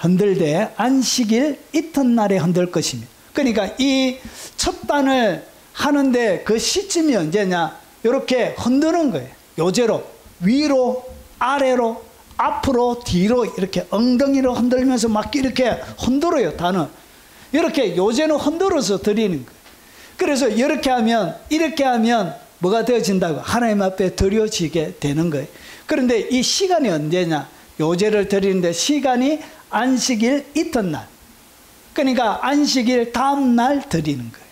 Speaker 1: 흔들되 안식일 이튿날에 흔들 것이며. 그러니까 이 첫 단을 하는데 그 시점이 언제냐? 이렇게 흔드는 거예요. 요제로 위로 아래로 앞으로 뒤로 이렇게 엉덩이로 흔들면서 막 이렇게 흔들어요. 단을 이렇게 요제는 흔들어서 드리는 거예요. 그래서 이렇게 하면 뭐가 되어진다고? 하나님 앞에 드려지게 되는 거예요. 그런데 이 시간이 언제냐? 요제를 드리는데 시간이 안식일 이튿날, 그러니까 안식일 다음날 드리는 거예요.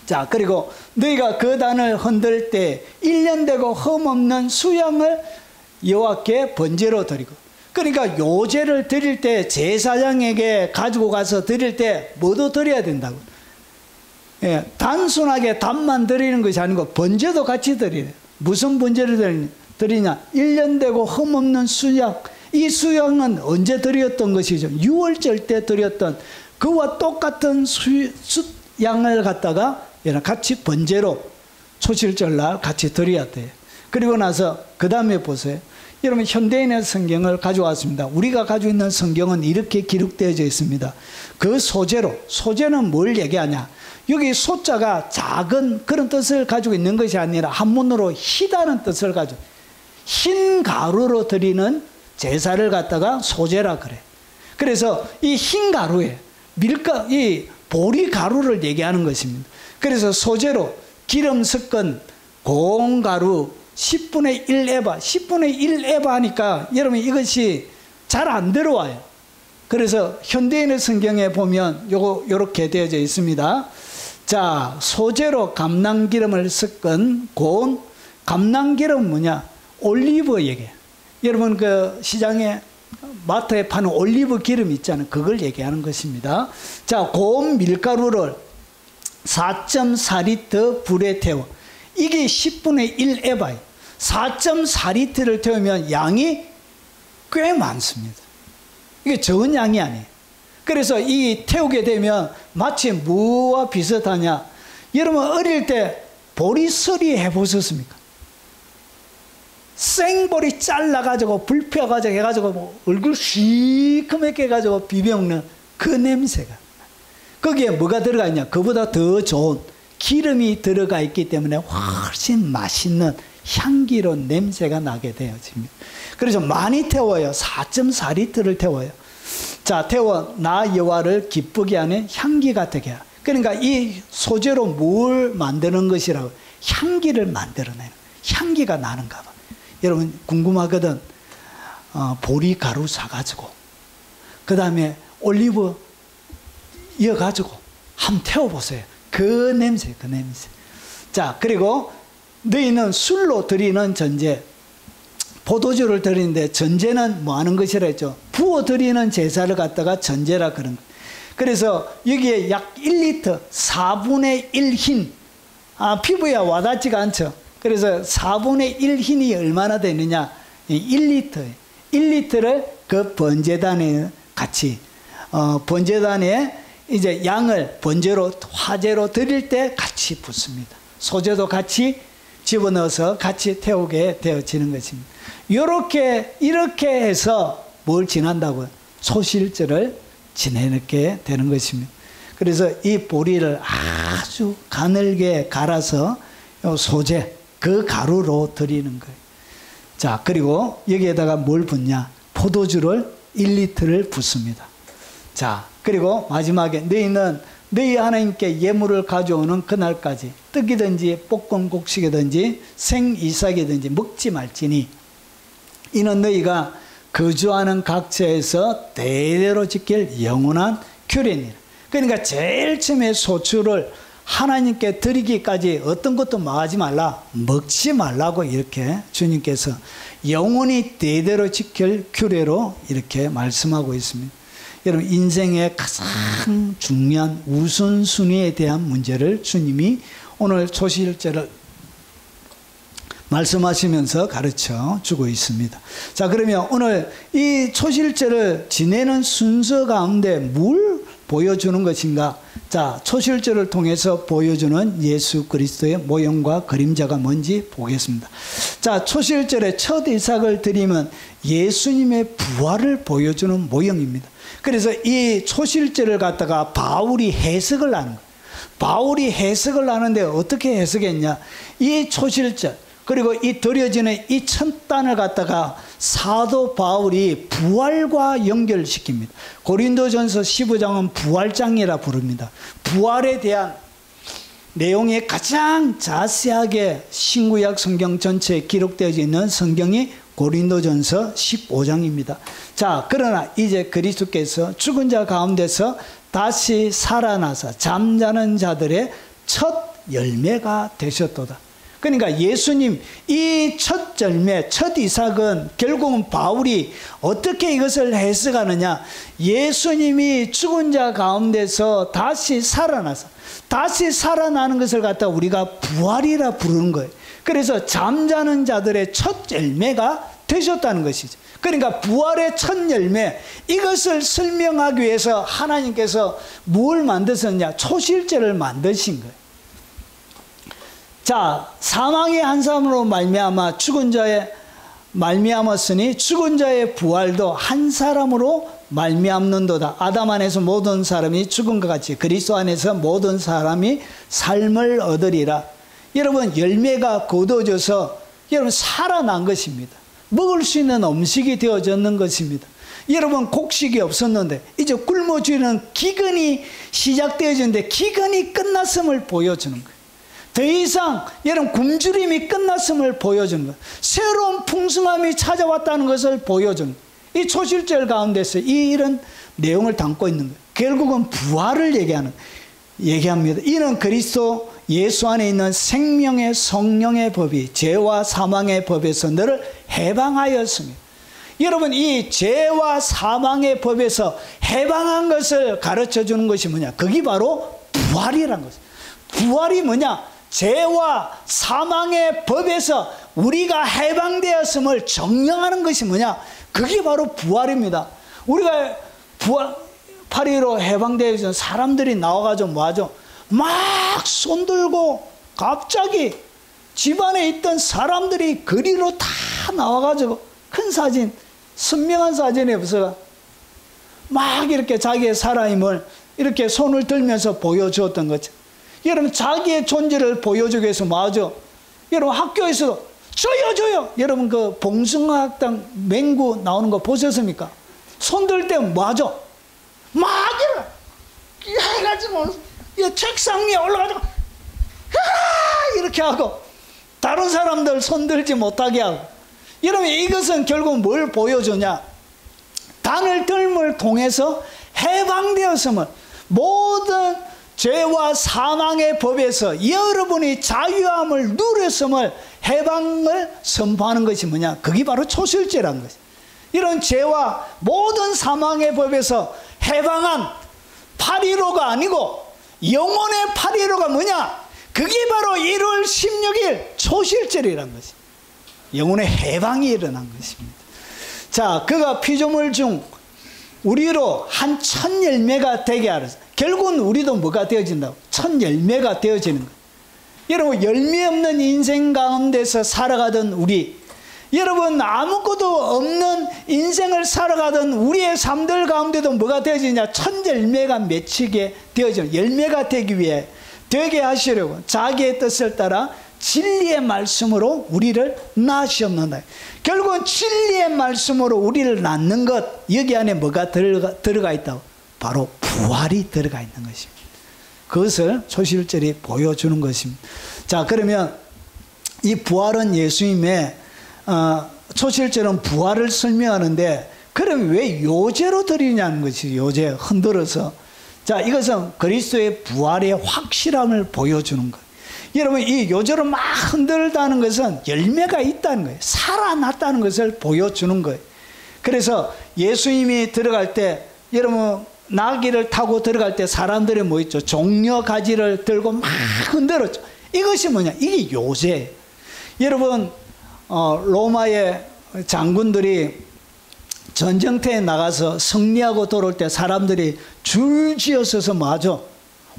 Speaker 1: 자, 그리고 너희가 그 단을 흔들 때 1년 되고 흠없는 수양을 여호와께 번제로 드리고. 그러니까 요제를 드릴 때 제사장에게 가지고 가서 드릴 때 뭐도 드려야 된다고. 예, 단순하게 단만 드리는 것이 아니고 번제도 같이 드리래요. 무슨 번제를 드리냐? 1년 되고 흠없는 수양. 이 수양은 언제 드렸던 것이죠? 6월절 때 드렸던 그와 똑같은 수양을 갖다가 같이 번제로 초실절날 같이 드려야 돼요. 그리고 나서 그 다음에 보세요. 여러분, 현대인의 성경을 가져왔습니다. 우리가 가지고 있는 성경은 이렇게 기록되어져 있습니다. 그 소제는 뭘 얘기하냐? 여기 소자가 작은 그런 뜻을 가지고 있는 것이 아니라 한문으로 희다는 뜻을 가지고, 흰 가루로 드리는 제사를 갖다가 소제라 그래. 그래서 이 흰 가루에 이 보리 가루를 얘기하는 것입니다. 그래서 소제로 기름 섞은 고운 가루 10분의 1 에바, 10분의 1 에바 하니까 여러분 이것이 잘 안 들어와요. 그래서 현대인의 성경에 보면 요렇게 되어져 있습니다. 자, 소제로 감람기름을 섞은 고운 감람기름 뭐냐? 올리브 얘기해요. 여러분 그 시장에 마트에 파는 올리브 기름 있잖아요. 그걸 얘기하는 것입니다. 자, 고운 밀가루를 4.4리터 불에 태워. 이게 10분의 1 에바예요. 4.4리터를 태우면 양이 꽤 많습니다. 이게 적은 양이 아니에요. 그래서 이 태우게 되면 마치 뭐와 비슷하냐? 여러분 어릴 때 보리서리 해보셨습니까? 생보리 잘라가지고 불 펴가지고 해가지고 뭐 얼굴 시커멓게 해가지고 비벼먹는 그 냄새가, 거기에 뭐가 들어가 있냐? 그보다 더 좋은 기름이 들어가 있기 때문에 훨씬 맛있는 향기로운 냄새가 나게 되어집니다. 그래서 많이 태워요. 4.4리터를 태워요. 자, 태워 나 여호와를 기쁘게 하는 향기가 되게 하라. 그러니까 이 소재로 뭘 만드는 것이라고? 향기를 만들어내는, 향기가 나는가 봐. 여러분 궁금하거든. 보리 가루 사가지고 그 다음에 올리브 이어가지고 한번 태워보세요. 그 냄새. 자, 그리고 너희는 술로 드리는 전제, 포도주를 드리는데 전제는 뭐 하는 것이라 했죠? 부어 드리는 제사를 갖다가 전제라 그런 거예요. 그래서 여기에 약 1리터 4분의 1 흰, 피부에 와닿지가 않죠. 그래서 4분의 1 흰이 얼마나 되느냐? 1리터예요. 1리터를 그 번제단에 같이 번제단에 이제 양을 번제로 화제로 드릴 때 같이 붓습니다. 소제도 같이 집어넣어서 같이 태우게 되어지는 것입니다. 이렇게 해서 뭘 지난다고요? 소실절을 지내게 되는 것입니다. 그래서 이 보리를 아주 가늘게 갈아서 소제, 그 가루로 드리는 거예요. 자, 그리고 여기에다가 뭘 붓냐? 포도주를 1리터를 붓습니다. 자, 그리고 마지막에 너희는 너희 하나님께 예물을 가져오는 그날까지 떡이든지 볶은 곡식이든지 생이삭이든지 먹지 말지니 이는 너희가 거주하는 각처에서 대대로 지킬 영원한 규례니라. 그러니까 제일 처음에 소출을 하나님께 드리기까지 어떤 것도 망하지 말라, 먹지 말라고 이렇게 주님께서 영원히 대대로 지킬 규례로 이렇게 말씀하고 있습니다. 여러분 인생의 가장 중요한 우선순위에 대한 문제를 주님이 오늘 초실절을 말씀하시면서 가르쳐 주고 있습니다. 자, 그러면 오늘 이 초실절을 지내는 순서 가운데 뭘 보여주는 것인가? 자, 초실절을 통해서 보여주는 예수 그리스도의 모형과 그림자가 뭔지 보겠습니다. 자, 초실절의 첫 이삭을 드리면 예수님의 부활을 보여주는 모형입니다. 그래서 이 초실절을 갖다가 바울이 해석을 하는 거예요. 바울이 해석을 하는데 어떻게 해석했냐? 이 초실절, 그리고 이 드려지는 이 첫 단을 갖다가 사도 바울이 부활과 연결시킵니다. 고린도전서 15장은 부활장이라 부릅니다. 부활에 대한 내용이 가장 자세하게 신구약 성경 전체에 기록되어 있는 성경이 고린도전서 15장입니다. 자, 그러나 이제 그리스도께서 죽은 자 가운데서 다시 살아나서 잠자는 자들의 첫 열매가 되셨도다. 그러니까 예수님 이 첫 열매, 첫 이삭은 결국은 바울이 어떻게 이것을 해석하느냐? 예수님이 죽은 자 가운데서 다시 살아나서, 다시 살아나는 것을 갖다 우리가 부활이라 부르는 거예요. 그래서 잠자는 자들의 첫 열매가 되셨다는 것이죠. 그러니까 부활의 첫 열매, 이것을 설명하기 위해서 하나님께서 뭘 만드셨냐? 초실절을 만드신 거예요. 자, 사망의 한 사람으로 말미암아 죽은 자의 말미암았으니 죽은 자의 부활도 한 사람으로 말미암는도다. 아담 안에서 모든 사람이 죽은 것 같이 그리스도 안에서 모든 사람이 삶을 얻으리라. 여러분, 열매가 거둬져서 여러분 살아난 것입니다. 먹을 수 있는 음식이 되어졌는 것입니다. 여러분, 곡식이 없었는데 이제 굶어 죽는 기근이 시작되어지는데 기근이 끝났음을 보여주는 거예요. 더 이상 여러분 굶주림이 끝났음을 보여주는 거예요. 새로운 풍성함이 찾아왔다는 것을 보여주는 거예요. 이 초실절 가운데서 이런 내용을 담고 있는 거예요. 결국은 부활을 얘기합니다. 이는 그리스도 예수 안에 있는 생명의 성령의 법이 죄와 사망의 법에서 너를 해방하였으며, 여러분 이 죄와 사망의 법에서 해방한 것을 가르쳐 주는 것이 뭐냐? 그게 바로 부활이라는 것이에요. 부활이 뭐냐? 죄와 사망의 법에서 우리가 해방되었음을 정령하는 것이 뭐냐? 그게 바로 부활입니다. 우리가 부활 8.15 해방되어서 사람들이 나와가지고 뭐하죠? 막 손들고 갑자기 집안에 있던 사람들이 거리로 다 나와가지고 큰 사진, 선명한 사진이 없어가 막 이렇게 자기의 살아임을 이렇게 손을 들면서 보여주었던 거죠. 여러분, 자기의 존재를 보여주기 위해서 뭐하죠? 여러분, 학교에서도 저요! 여러분, 그 봉숭아학당 맹구 나오는 거 보셨습니까? 손들 때 뭐하죠? 막 해가지고 책상 위에 올라가지고 이렇게 하고 다른 사람들 손들지 못하게 하고. 여러분, 이것은 결국 뭘 보여주냐? 단을 들음을 통해서 해방되었음을, 모든 죄와 사망의 법에서 여러분이 자유함을 누렸음을, 해방을 선포하는 것이 뭐냐? 그게 바로 초실제라는 것이에요. 이런 죄와 모든 사망의 법에서 해방한 8.15가 아니고 영혼의 8.15가 뭐냐? 그게 바로 1월 16일 초실절이라는 것이에요. 영혼의 해방이 일어난 것입니다. 자, 그가 피조물 중 우리로 한 첫 열매가 되게 하라. 결국은 우리도 뭐가 되어진다고? 첫 열매가 되어지는 거예요. 여러분, 열매 없는 인생 가운데서 살아가던 우리, 여러분 아무것도 없는 인생을 살아가던 우리의 삶들 가운데도 뭐가 되어지냐? 첫 열매가 맺히게 되어지는, 열매가 되기 위해 되게 하시려고 자기의 뜻을 따라 진리의 말씀으로 우리를 낳으셨는다. 결국은 진리의 말씀으로 우리를 낳는 것, 여기 안에 뭐가 들어가 있다고? 바로 부활이 들어가 있는 것입니다. 그것을 초실절이 보여주는 것입니다. 자, 그러면 이 부활은 예수님의 초실절은 부활을 설명하는데, 그럼 왜 요제로 드리냐는 것이, 요제 흔들어서. 자, 이것은 그리스도의 부활의 확실함을 보여주는 거예요. 여러분, 이 요제로 막 흔들다는 것은 열매가 있다는 거예요. 살아났다는 것을 보여주는 거예요. 그래서 예수님이 들어갈 때, 여러분 나귀를 타고 들어갈 때 사람들이 뭐 있죠? 종려 가지를 들고 막 흔들었죠. 이것이 뭐냐? 이게 요제예요. 여러분, 로마의 장군들이 전쟁터에 나가서 승리하고 돌아올 때 사람들이 줄지어 서서 마저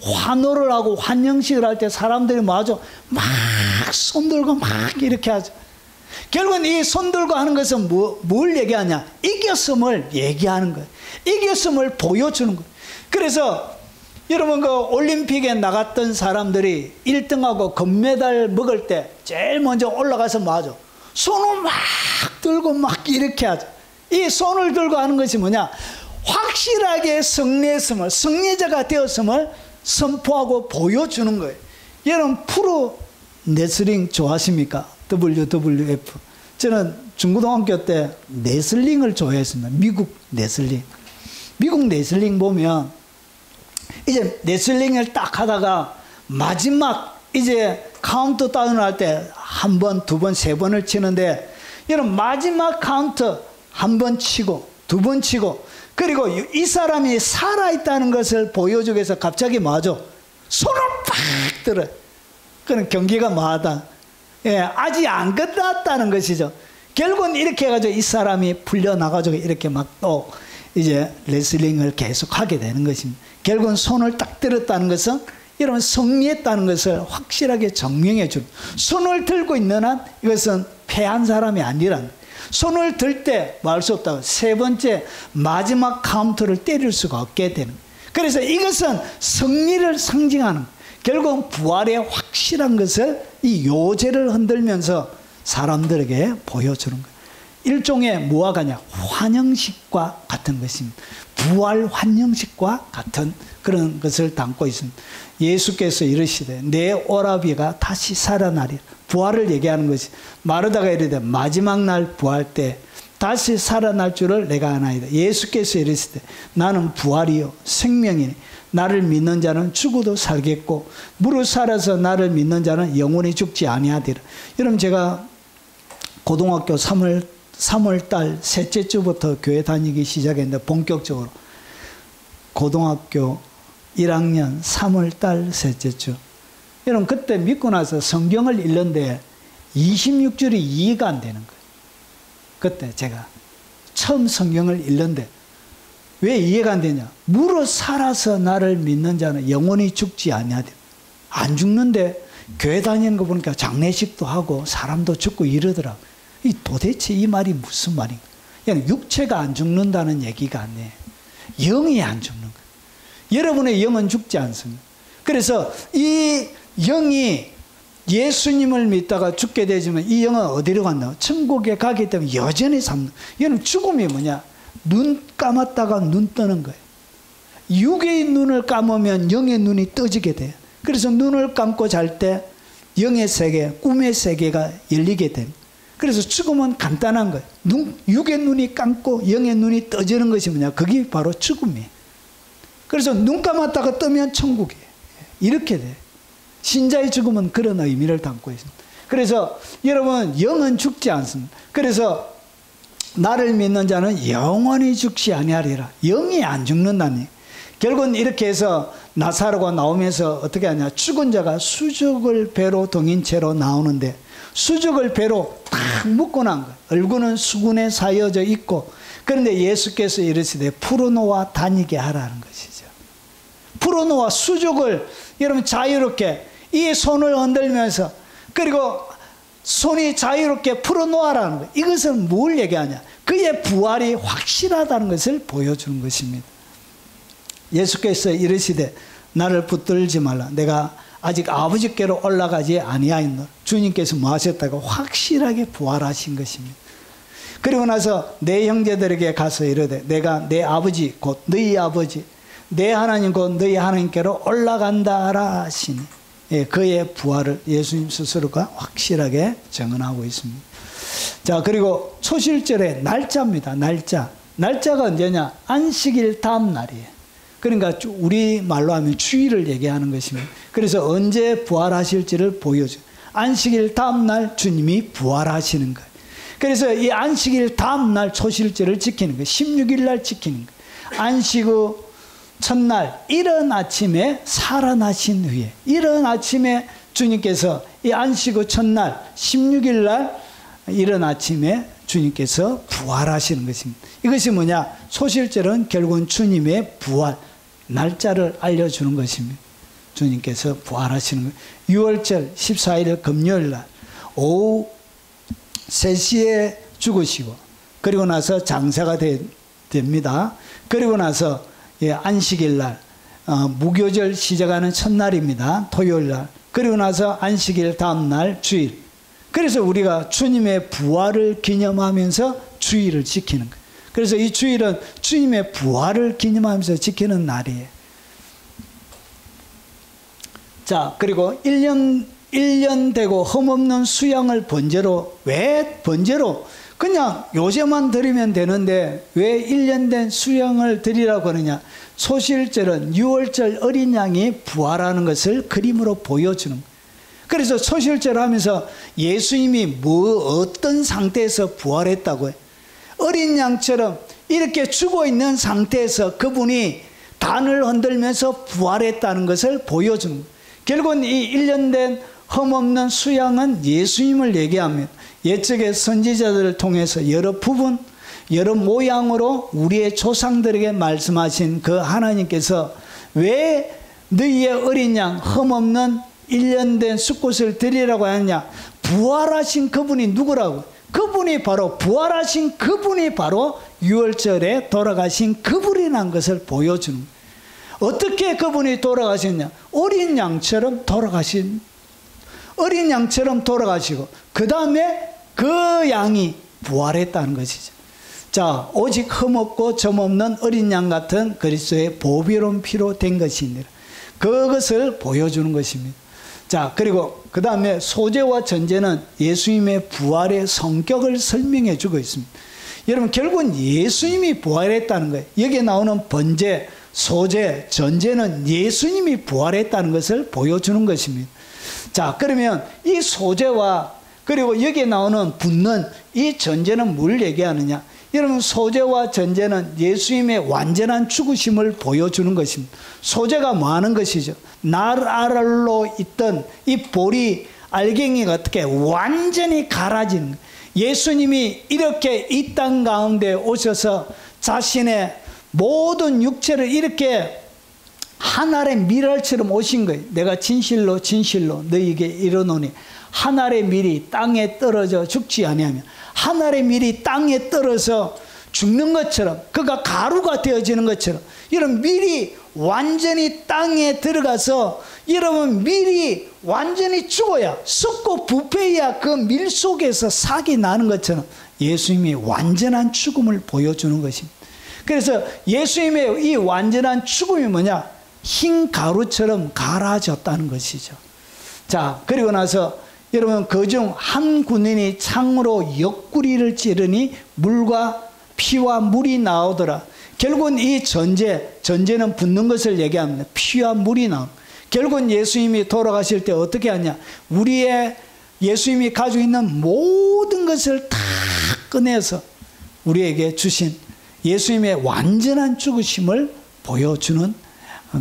Speaker 1: 환호를 하고 환영식을 할 때 사람들이 마저 막 손들고 막 이렇게 하죠. 결국은 이 손들고 하는 것은 뭘 얘기하냐? 이겼음을 얘기하는 거예요. 이겼음을 보여주는 거예요. 그래서 여러분 그 올림픽에 나갔던 사람들이 1등하고 금메달 먹을 때 제일 먼저 올라가서 마저 손을 막 들고 막 이렇게 하죠. 이 손을 들고 하는 것이 뭐냐? 확실하게 승리했음을, 승리자가 되었음을 선포하고 보여주는 거예요. 여러분 프로 레슬링 좋아하십니까? WWF. 저는 중고등학교 때 레슬링을 좋아했습니다. 미국 레슬링. 미국 레슬링 보면 이제 레슬링을 딱 하다가 마지막 이제 카운트다운을 할 때 한 번, 두 번, 세 번을 치는데 여러분 마지막 카운트 한 번 치고 두 번 치고 그리고 이 사람이 살아있다는 것을 보여주기 위해서 갑자기 맞아 손을 팍 들어요. 그런 경기가 뭐하다. 예, 아직 안 끝났다는 것이죠. 결국은 이렇게 해가지고 이 사람이 풀려나가지고 이렇게 막 또 이제 레슬링을 계속 하게 되는 것입니다. 결국은 손을 딱 들었다는 것은 여러분 승리했다는 것을 확실하게 증명해 줍니다. 손을 들고 있는 한 이것은 패한 사람이 아니란 손을 들 때 말 수 없다고 세 번째 마지막 카운트를 때릴 수가 없게 되는 거예요. 그래서 이것은 승리를 상징하는 거예요. 결국은 부활의 확실한 것을 이 요제를 흔들면서 사람들에게 보여주는 거예요. 일종의 뭐와 같냐? 환영식과 같은 것입니다. 부활 환영식과 같은 그런 것을 담고 있습니다. 예수께서 이르시되 내 오라비가 다시 살아나리라. 부활을 얘기하는 것이 마르다가 이르되 마지막 날 부활 때 다시 살아날 줄을 내가 아나이다. 예수께서 이르시되 나는 부활이요 생명이니 나를 믿는 자는 죽어도 살겠고 무릇 살아서 나를 믿는 자는 영원히 죽지 아니하리라. 여러분 제가 고등학교 3월달 셋째 주부터 교회 다니기 시작했는데 본격적으로 고등학교 1학년 3월달 셋째 주 여러분 그때 믿고 나서 성경을 읽는데 26절이 이해가 안 되는 거예요. 그때 제가 처음 성경을 읽는데 왜 이해가 안 되냐? 무릇 살아서 나를 믿는 자는 영원히 죽지 아니하리라. 안 죽는데 교회 다니는 거 보니까 장례식도 하고 사람도 죽고 이러더라고요. 도대체 이 말이 무슨 말인가? 그냥 육체가 안 죽는다는 얘기가 아니에요. 영이 안 죽는 거예요. 여러분의 영은 죽지 않습니다. 그래서 이 영이 예수님을 믿다가 죽게 되지만 이 영은 어디로 간다고? 천국에 가기 때문에 여전히 삽니다. 여러분 죽음이 뭐냐? 눈 감았다가 눈 뜨는 거예요. 육의 눈을 감으면 영의 눈이 떠지게 돼요. 그래서 눈을 감고 잘 때 영의 세계, 꿈의 세계가 열리게 됩니다. 그래서 죽음은 간단한 거예요. 육의 눈이 감고 영의 눈이 떠지는 것이 뭐냐? 그게 바로 죽음이에요. 그래서 눈 감았다가 뜨면 천국이에요. 이렇게 돼요. 신자의 죽음은 그런 의미를 담고 있습니다. 그래서 여러분 영은 죽지 않습니다. 그래서 나를 믿는 자는 영원히 죽지 아니하리라. 영이 안 죽는다니. 결국은 이렇게 해서 나사로가 나오면서 어떻게 하냐? 죽은 자가 수족을 배로 동인 채로 나오는데 수족을 배로 탁 묶고 난 거예요. 얼굴은 수군에 사여져 있고 그런데 예수께서 이르시되 풀어놓아 다니게 하라는 것이죠. 풀어놓아 수족을 여러분 자유롭게 이 손을 흔들면서 그리고 손이 자유롭게 풀어놓아라는 거예요. 이것은 뭘 얘기하냐? 그의 부활이 확실하다는 것을 보여주는 것입니다. 예수께서 이르시되 나를 붙들지 말라. 내가 아직 아버지께로 올라가지 아니하였노라. 주님께서 뭐 하셨다고? 확실하게 부활하신 것입니다. 그리고 나서 내 형제들에게 가서 이르되 내가 내 아버지 곧 너희 아버지 내 하나님 곧 너희 하나님께로 올라간다라 하시니 예, 그의 부활을 예수님 스스로가 확실하게 증언하고 있습니다. 자, 그리고 초실절의 날짜입니다. 날짜가 언제냐? 안식일 다음 날이에요. 그러니까 우리 말로 하면 주일을 얘기하는 것입니다. 그래서 언제 부활하실지를 보여줘요. 안식일 다음 날 주님이 부활하시는 거예요. 그래서 이 안식일 다음 날 초실절을 지키는 거예요. 16일 날 지키는 거예요. 안식 후 첫날 이른 아침에 살아나신 후에 이른 아침에 주님께서 이 안식 후 첫날 16일 날 이른 아침에 주님께서 부활하시는 것입니다. 이것이 뭐냐? 소실절은 결국은 주님의 부활 날짜를 알려주는 것입니다. 주님께서 부활하시는 것. 6월절 14일 금요일 날 오후 3시에 죽으시고 그리고 나서 장사가 됩니다. 그리고 나서 안식일 날 무교절 시작하는 첫날입니다. 토요일 날. 그리고 나서 안식일 다음 날 주일. 그래서 우리가 주님의 부활을 기념하면서 주일을 지키는 거예요. 그래서 이 주일은 주님의 부활을 기념하면서 지키는 날이에요. 자, 그리고 1년 되고 흠없는 수양을 번제로, 왜 번제로? 그냥 요새만 드리면 되는데 왜 1년 된 수양을 드리라고 하느냐? 소실절은 6월절 어린 양이 부활하는 것을 그림으로 보여주는 거예요. 그래서 소실절 하면서 예수님이 어떤 상태에서 부활했다고 해요? 어린 양처럼 이렇게 죽어있는 상태에서 그분이 단을 흔들면서 부활했다는 것을 보여주는 거예요. 결국은 이 1년 된 흠없는 수양은 예수님을 얘기합니다. 옛적의 선지자들을 통해서 여러 부분, 여러 모양으로 우리의 조상들에게 말씀하신 그 하나님께서 왜 너희의 어린 양 흠없는 1년 된 숫꽃을 드리라고 하느냐? 부활하신 그분이 누구라고? 그분이 바로 부활하신 그분이 바로 6월절에 돌아가신 그분이라는 것을 보여주는 거예요. 어떻게 그분이 돌아가셨냐? 어린 양처럼 돌아가시고 그 다음에 그 양이 부활했다는 것이죠. 자, 오직 흠없고 점없는 어린 양 같은 그리스도의 보배로운 피로 된 것이니라. 그것을 보여주는 것입니다. 자, 그리고 그 다음에 소제와 전제는 예수님의 부활의 성격을 설명해 주고 있습니다. 여러분, 결국은 예수님이 부활했다는 거예요. 여기에 나오는 번제, 소제, 전제는 예수님이 부활했다는 것을 보여주는 것입니다. 자, 그러면 이 소제와 그리고 여기에 나오는 붓는 이 전제는 뭘 얘기하느냐? 여러분, 소제와 전제는 예수님의 완전한 죽으심을 보여주는 것입니다. 소제가 뭐 하는 것이죠? 날 아래로 있던 이 보리 알갱이가 어떻게 완전히 갈아지는 거예요. 예수님이 이렇게 이 땅 가운데 오셔서 자신의 모든 육체를 이렇게 한 알의 밀알처럼 오신 거예요. 내가 진실로 너희에게 이르노니 한 알의 밀이 땅에 떨어져 죽지 아니하면 한 알의 밀이 땅에 떨어져 죽는 것처럼 그가 가루가 되어지는 것처럼 여러분 밀이 완전히 땅에 들어가서 여러분 밀이 완전히 죽어야 썩고 부패해야 그 밀 속에서 삭이 나는 것처럼 예수님이 완전한 죽음을 보여주는 것입니다. 그래서 예수님의 이 완전한 죽음이 뭐냐? 흰 가루처럼 갈아졌다는 것이죠. 자, 그리고 나서 여러분 그중 한 군인이 창으로 옆구리를 찌르니 물과 피와 물이 나오더라. 결국은 이 전제는 붓는 것을 얘기합니다. 피와 물이 나온. 결국은 예수님이 돌아가실 때 어떻게 하냐? 우리의 예수님이 가지고 있는 모든 것을 다 꺼내서 우리에게 주신 예수님의 완전한 죽으심을 보여주는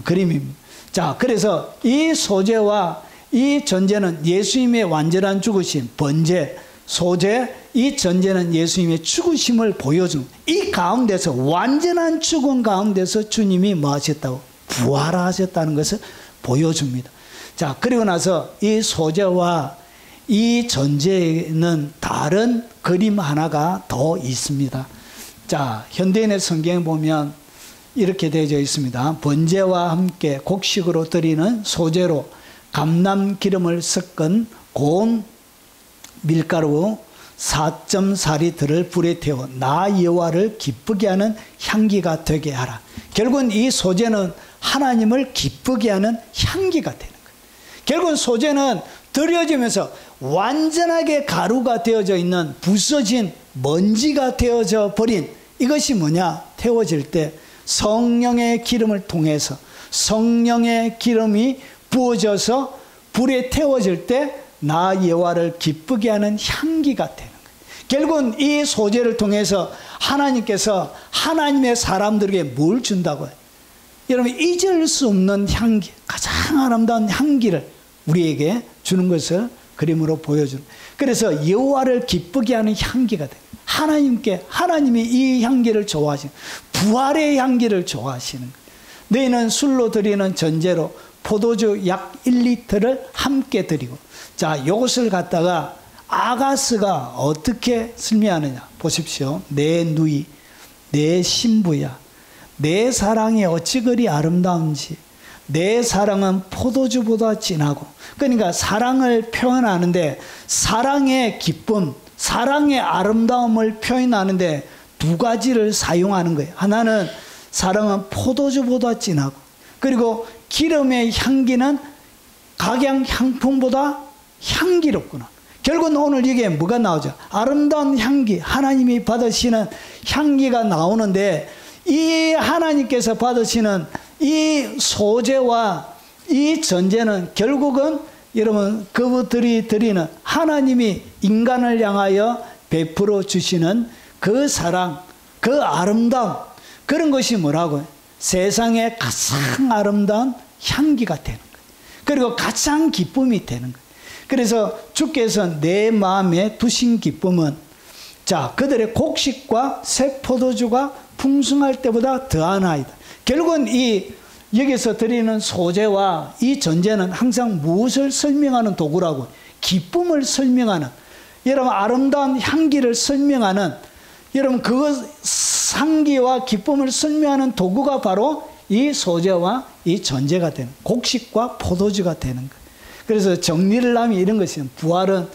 Speaker 1: 그림입니다. 자, 그래서 이 소제와 이 전제는 예수님의 완전한 죽으심, 번제, 소제, 이 전제는 예수님의 죽으심을 보여주는 이 가운데서 완전한 죽음 가운데서 주님이 뭐 하셨다고? 부활하셨다는 것을 보여줍니다. 자, 그리고 나서 이 소제와 이 전제에는 다른 그림 하나가 더 있습니다. 자, 현대인의 성경에 보면 이렇게 되어져 있습니다. 번제와 함께 곡식으로 드리는 소제로 감람기름을 섞은 고운 밀가루 4.4리터를 불에 태워 나 여호와를 기쁘게 하는 향기가 되게 하라. 결국은 이 소제는 하나님을 기쁘게 하는 향기가 되는 거예요. 결국은 소제는 드려지면서 완전하게 가루가 되어져 있는 부서진 먼지가 되어져 버린 이것이 뭐냐? 태워질 때 성령의 기름을 통해서 성령의 기름이 부어져서 불에 태워질 때 나 여호와를 기쁘게 하는 향기가 되는 거예요. 결국은 이 소제를 통해서 하나님께서 하나님의 사람들에게 뭘 준다고 해요? 여러분, 잊을 수 없는 향기, 가장 아름다운 향기를 우리에게 주는 것을 그림으로 보여주는. 그래서 여호와를 기쁘게 하는 향기가 돼. 하나님이 이 향기를 좋아하시는, 부활의 향기를 좋아하시는 거예요. 너희는 술로 드리는 전제로 포도주 약 1리터를 함께 드리고. 자, 이것을 갖다가 아가스가 어떻게 설명하느냐 보십시오. 내 누이, 내 신부야, 내 사랑이 어찌 그리 아름다운지, 내 사랑은 포도주보다 진하고. 그러니까 사랑을 표현하는데, 사랑의 기쁨, 사랑의 아름다움을 표현하는데 두 가지를 사용하는 거예요. 하나는 사랑은 포도주보다 진하고, 그리고 기름의 향기는 각양 향품보다 향기롭구나. 결국은 오늘 이게 뭐가 나오죠? 아름다운 향기, 하나님이 받으시는 향기가 나오는데, 이 하나님께서 받으시는 이 소재와 이 전제는 결국은 여러분 그분들이 드리는, 하나님이 인간을 향하여 베풀어 주시는 그 사랑, 그 아름다움, 그런 것이 뭐라고요? 세상에 가장 아름다운 향기가 되는 거예요. 그리고 가장 기쁨이 되는 거예요. 그래서 주께서 내 마음에 두신 기쁨은, 자, 그들의 곡식과 새 포도주가 풍성할 때보다 더하나이다. 결국은 이 여기서 드리는 소재와 이 전제는 항상 무엇을 설명하는 도구라고? 기쁨을 설명하는, 여러분 아름다운 향기를 설명하는, 여러분 그 향기와 기쁨을 설명하는 도구가 바로 이 소재와 이 전제가 되는, 곡식과 포도주가 되는 거예요. 그래서 정리를 하면 이런 것이에요. 부활은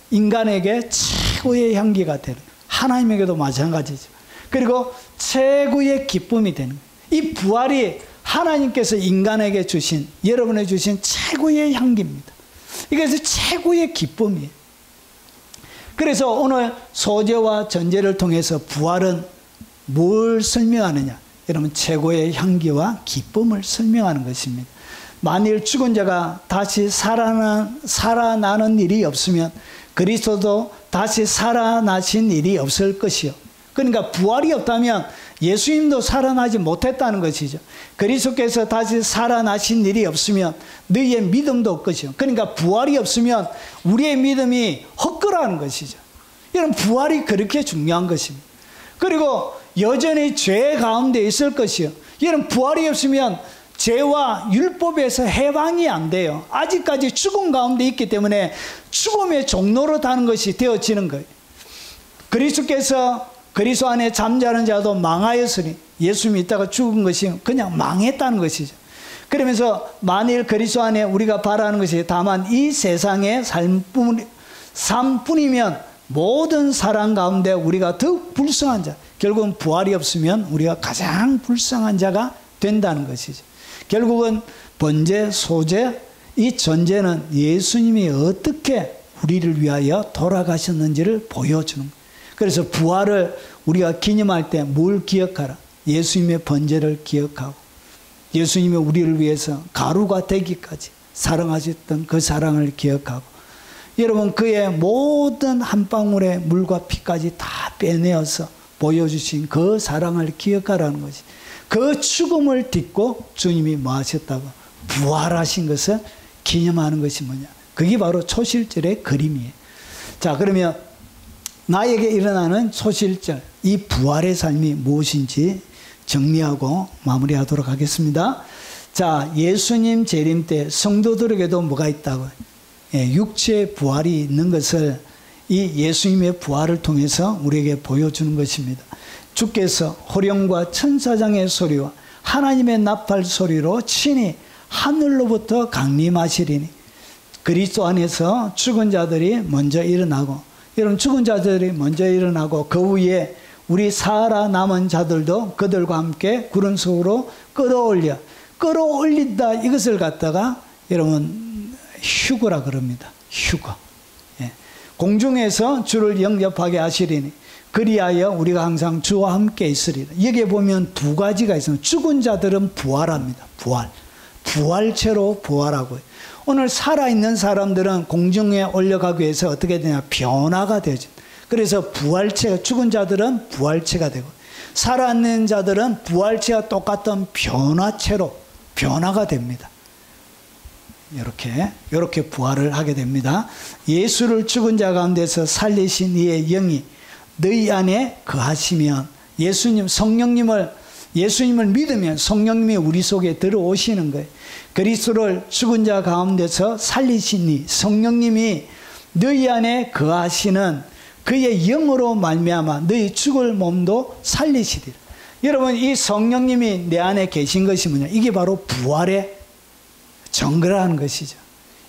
Speaker 1: 인간에게 최고의 향기가 되는, 하나님에게도 마찬가지죠. 그리고 최고의 기쁨이 되는 거예요. 이 부활이 하나님께서 인간에게 주신, 여러분에게 주신 최고의 향기입니다. 이것이 최고의 기쁨이에요. 그래서 오늘 소재와 전제를 통해서 부활은 뭘 설명하느냐? 여러분 최고의 향기와 기쁨을 설명하는 것입니다. 만일 죽은 자가 다시 살아나는 일이 없으면 그리스도도 다시 살아나신 일이 없을 것이요. 그러니까 부활이 없다면 예수님도 살아나지 못했다는 것이죠. 그리스도께서 다시 살아나신 일이 없으면 너희의 믿음도 없겠죠. 그러니까 부활이 없으면 우리의 믿음이 헛거라는 것이죠. 이런 부활이 그렇게 중요한 것입니다. 그리고 여전히 죄 가운데 있을 것이요. 이런 부활이 없으면 죄와 율법에서 해방이 안 돼요. 아직까지 죽음 가운데 있기 때문에 죽음의 종로로 타는 것이 되어지는 거예요. 그리스도께서 그리스도 안에 잠자는 자도 망하였으니, 예수 믿다가 죽은 것이 그냥 망했다는 것이죠. 그러면서 만일 그리스도 안에 우리가 바라는 것이 다만 이 세상의 삶뿐이면 모든 사람 가운데 우리가 더 불쌍한 자, 결국은 부활이 없으면 우리가 가장 불쌍한 자가 된다는 것이죠. 결국은 번제, 소제, 이 전제는 예수님이 어떻게 우리를 위하여 돌아가셨는지를 보여주는 거예요. 그래서 부활을 우리가 기념할 때 뭘 기억하라? 예수님의 번제를 기억하고, 예수님이 우리를 위해서 가루가 되기까지 사랑하셨던 그 사랑을 기억하고, 여러분 그의 모든 한 방울의 물과 피까지 다 빼내어서 보여주신 그 사랑을 기억하라는 것이, 그 죽음을 딛고 주님이 뭐 하셨다고? 부활하신 것을 기념하는 것이 뭐냐? 그게 바로 초실절의 그림이에요. 자, 그러면 나에게 일어나는 초실절, 이 부활의 삶이 무엇인지 정리하고 마무리하도록 하겠습니다. 자, 예수님 재림 때 성도들에게도 뭐가 있다고요? 육체의 부활이 있는 것을 이 예수님의 부활을 통해서 우리에게 보여주는 것입니다. 주께서 호령과 천사장의 소리와 하나님의 나팔 소리로 친히 하늘로부터 강림하시리니, 그리스도 안에서 죽은 자들이 먼저 일어나고, 여러분 죽은 자들이 먼저 일어나고 그 위에 우리 살아남은 자들도 그들과 함께 구름 속으로 끌어올린다. 이것을 갖다가 여러분 휴거라 그럽니다. 휴거. 공중에서 주를 영접하게 하시리니 그리하여 우리가 항상 주와 함께 있으리라. 여기에 보면 두 가지가 있습니다. 죽은 자들은 부활합니다. 부활체로 부활하고요. 오늘 살아있는 사람들은 공중에 올려가기 위해서 어떻게 되냐? 변화가 되죠. 그래서 부활체가, 죽은 자들은 부활체가 되고, 살아있는 자들은 부활체와 똑같은 변화체로 변화가 됩니다. 이렇게 부활을 하게 됩니다. 예수를 죽은 자 가운데서 살리신 이의 영이 너희 안에 거하시면 예수님을 믿으면 성령님이 우리 속에 들어오시는 거예요. 그리스도를 죽은 자 가운데서 살리신 이 성령님이 너희 안에 거하시는 그의 영으로 말미암아 너희 죽을 몸도 살리시리라. 여러분, 이 성령님이 내 안에 계신 것이 뭐냐? 이게 바로 부활의 증거라는 것이죠.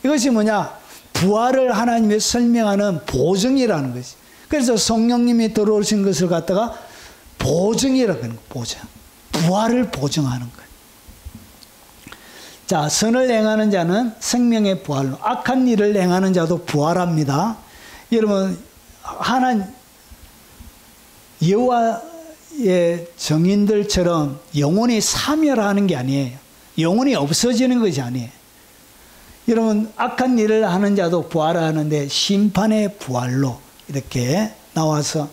Speaker 1: 이것이 뭐냐? 부활을 하나님이 설명하는 보증이라는 것이. 그래서 성령님이 들어오신 것을 갖다가 보증이라고 하는 거예요. 보증. 부활을 보증하는 거예요. 자, 선을 행하는 자는 생명의 부활로, 악한 일을 행하는 자도 부활합니다. 여러분, 여호와의 정인들처럼 영혼이 사멸하는 게 아니에요. 영혼이 없어지는 것이 아니에요. 여러분, 악한 일을 하는 자도 부활하는데 심판의 부활로 이렇게 나와서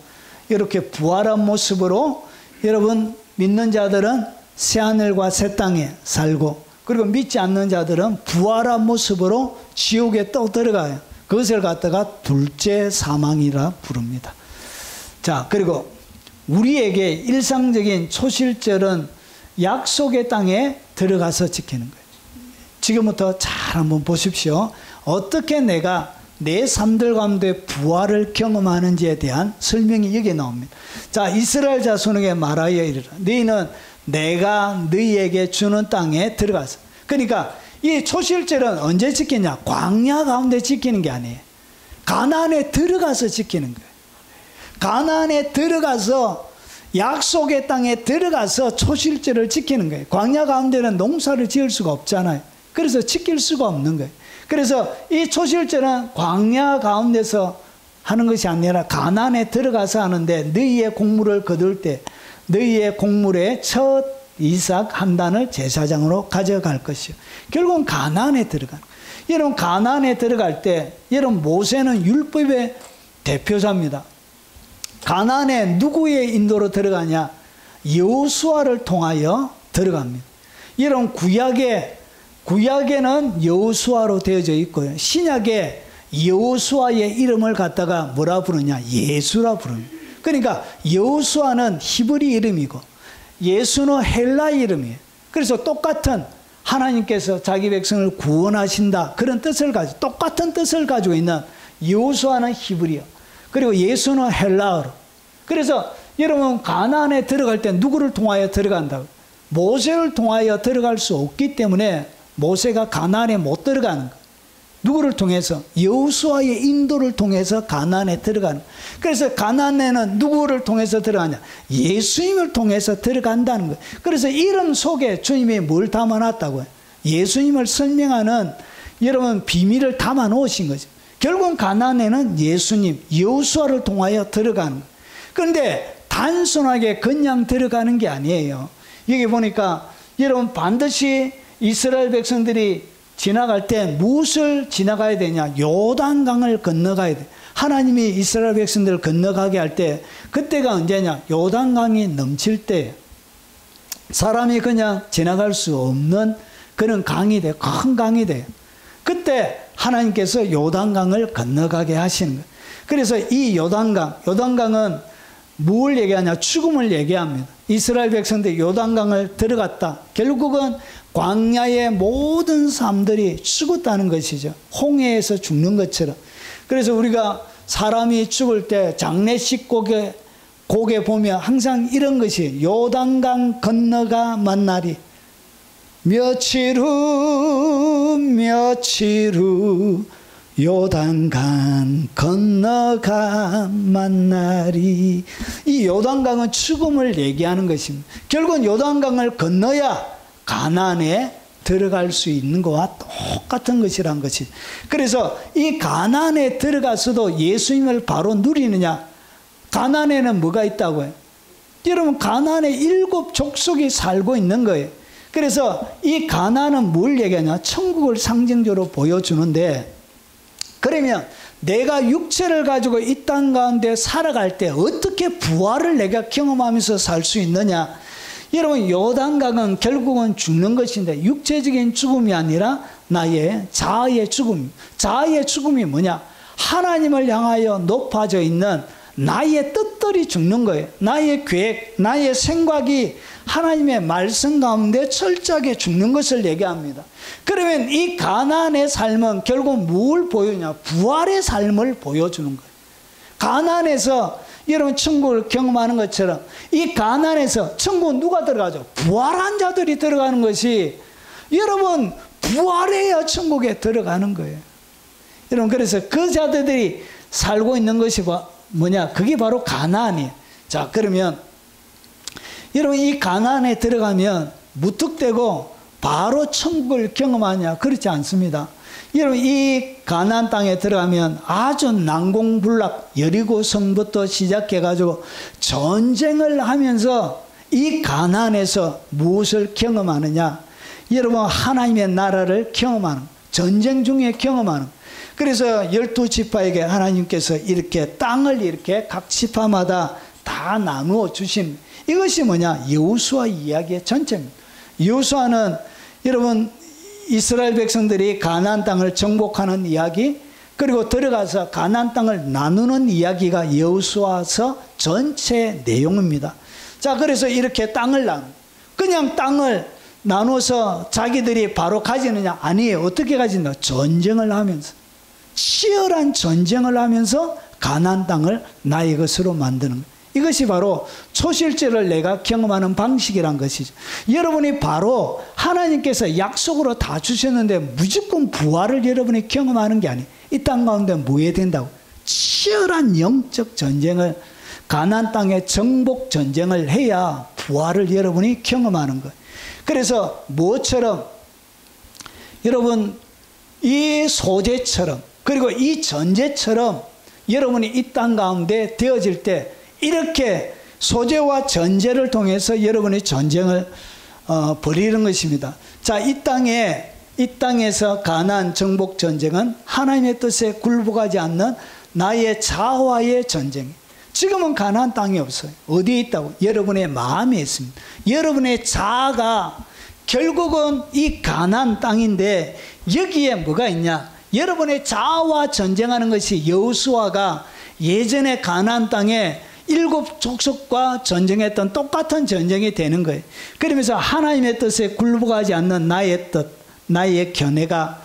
Speaker 1: 이렇게 부활한 모습으로 여러분 믿는 자들은 새하늘과 새 땅에 살고, 그리고 믿지 않는 자들은 부활한 모습으로 지옥에 또 들어가요. 그것을 갖다가 둘째 사망이라 부릅니다. 자, 그리고 우리에게 일상적인 초실절은 약속의 땅에 들어가서 지키는 거예요. 지금부터 잘 한번 보십시오. 어떻게 내가 내 삶들 가운데 부활을 경험하는지에 대한 설명이 여기에 나옵니다. 자, 이스라엘 자손에게 말하여 이르라. 너희는 내가 너희에게 주는 땅에 들어가서. 그러니까 이 초실절은 언제 지키냐? 광야 가운데 지키는 게 아니에요. 가나안에 들어가서 지키는 거예요. 가나안에 들어가서 약속의 땅에 들어가서 초실절을 지키는 거예요. 광야 가운데는 농사를 지을 수가 없잖아요. 그래서 지킬 수가 없는 거예요. 그래서 이 초실절은 광야 가운데서 하는 것이 아니라 가나안에 들어가서 하는데, 너희의 곡물을 거둘 때 너희의 곡물의 첫 이삭 한 단을 제사장으로 가져갈 것이요. 결국은 가나안에 들어가는 거예요. 여러분, 가나안에 들어갈 때 여러분 모세는 율법의 대표자입니다. 가나안에 누구의 인도로 들어가냐? 여호수아를 통하여 들어갑니다. 여러분, 구약에는 여호수아로 되어져 있고요. 신약에 여호수아의 이름을 갖다가 뭐라 부르냐? 예수라 부릅니다. 그러니까 여호수아는 히브리 이름이고 예수는 헬라 이름이에요. 그래서 똑같은 하나님께서 자기 백성을 구원하신다, 그런 뜻을 가지고, 똑같은 뜻을 가지고 있는 여호수아는 히브리어, 그리고 예수는 헬라어로. 그래서 여러분, 가나안에 들어갈 때 누구를 통하여 들어간다고? 모세를 통하여 들어갈 수 없기 때문에 모세가 가나안에 못 들어가는 거예요. 누구를 통해서? 여호수아의 인도를 통해서 가나안에 들어가는 거예요. 그래서 가나안에는 누구를 통해서 들어가냐? 예수님을 통해서 들어간다는 거예요. 그래서 이름 속에 주님이 뭘 담아놨다고요? 예수님을 설명하는 여러분 비밀을 담아 놓으신 거죠. 결국은 가나안에는 예수님, 여호수아를 통하여 들어가는 거예요. 그런데 단순하게 그냥 들어가는 게 아니에요. 여기 보니까 여러분 반드시 이스라엘 백성들이 지나갈 때 무엇을 지나가야 되냐? 요단강을 건너가야 돼. 하나님이 이스라엘 백성들을 건너가게 할 때, 그때가 언제냐? 요단강이 넘칠 때, 사람이 그냥 지나갈 수 없는 그런 강이 돼요. 큰 강이 돼요. 그때 하나님께서 요단강을 건너가게 하시는 거예요. 그래서 이 요단강은 뭘 얘기하냐? 죽음을 얘기합니다. 이스라엘 백성들이 요단강을 들어갔다. 결국은 광야의 모든 사람들이 죽었다는 것이죠. 홍해에서 죽는 것처럼. 그래서 우리가 사람이 죽을 때 장례식 곡에 보면 항상 이런 것이, 요단강 건너가 만나리. 며칠 후 요단강 건너가 만나리. 이 요단강은 죽음을 얘기하는 것입니다. 결국은 요단강을 건너야 가나안에 들어갈 수 있는 것과 똑같은 것이란 것이. 그래서 이 가나안에 들어가서도 예수님을 바로 누리느냐? 가나안에는 뭐가 있다고요? 여러분, 가나안에 7 족속이 살고 있는 거예요. 그래서 이 가나안은 뭘 얘기하냐? 천국을 상징적으로 보여주는데, 그러면 내가 육체를 가지고 이 땅 가운데 살아갈 때 어떻게 부활을 내가 경험하면서 살 수 있느냐? 여러분 요단강은 결국은 죽는 것인데 육체적인 죽음이 아니라 나의 자아의 죽음. 자아의 죽음이 뭐냐? 하나님을 향하여 높아져 있는 나의 뜻들이 죽는 거예요. 나의 계획, 나의 생각이 하나님의 말씀 가운데 철저하게 죽는 것을 얘기합니다. 그러면 이 가나안의 삶은 결국 뭘 보여주냐? 부활의 삶을 보여주는 거예요. 가나안에서 여러분 천국을 경험하는 것처럼 이 가나안에서 천국 누가 들어가죠? 부활한 자들이 들어가는 것이 여러분 부활해야 천국에 들어가는 거예요. 여러분 그래서 그 자들이 살고 있는 것이 뭐냐? 그게 바로 가나안이에요. 자, 그러면 여러분 이 가나안에 들어가면 무턱대고 바로 천국을 경험하냐? 그렇지 않습니다. 여러분 이 가나안 땅에 들어가면 아주 난공불락 여리고 성부터 시작해 가지고 전쟁을 하면서 이 가나안에서 무엇을 경험하느냐? 여러분 하나님의 나라를 경험하는, 전쟁 중에 경험하는. 그래서 12지파에게 하나님께서 이렇게 땅을 이렇게 각 지파마다 다 나누어 주신, 이것이 뭐냐? 여호수아 이야기의 전체입니다. 여호수아는 여러분 이스라엘 백성들이 가나안 땅을 정복하는 이야기, 그리고 들어가서 가나안 땅을 나누는 이야기가 여호수아서 전체 내용입니다. 자, 그래서 이렇게 땅을 그냥 땅을 나눠서 자기들이 바로 가지느냐? 아니에요. 어떻게 가진다? 전쟁을 하면서, 치열한 전쟁을 하면서 가나안 땅을 나의 것으로 만드는 거예요. 이것이 바로 초실제를 내가 경험하는 방식이란 것이죠. 여러분이 바로 하나님께서 약속으로 다 주셨는데 무조건 부활을 여러분이 경험하는 게 아니에요. 이 땅 가운데 뭐 해야 된다고? 치열한 영적 전쟁을, 가나안 땅의 정복 전쟁을 해야 부활을 여러분이 경험하는 거예요. 그래서 뭐처럼 여러분 이 소재처럼, 그리고 이 전제처럼 여러분이 이 땅 가운데 되어질 때 이렇게 소재와 전제를 통해서 여러분이 전쟁을 벌이는 것입니다. 자, 이 땅에서 가나안 정복 전쟁은 하나님의 뜻에 굴복하지 않는 나의 자아와의 전쟁. 지금은 가나안 땅이 없어요. 어디에 있다고? 여러분의 마음에 있습니다. 여러분의 자아가 결국은 이 가나안 땅인데 여기에 뭐가 있냐? 여러분의 자아와 전쟁하는 것이 여호수아가 예전에 가나안 땅에 7 족속과 전쟁했던 똑같은 전쟁이 되는 거예요. 그러면서 하나님의 뜻에 굴복하지 않는 나의 뜻, 나의 견해가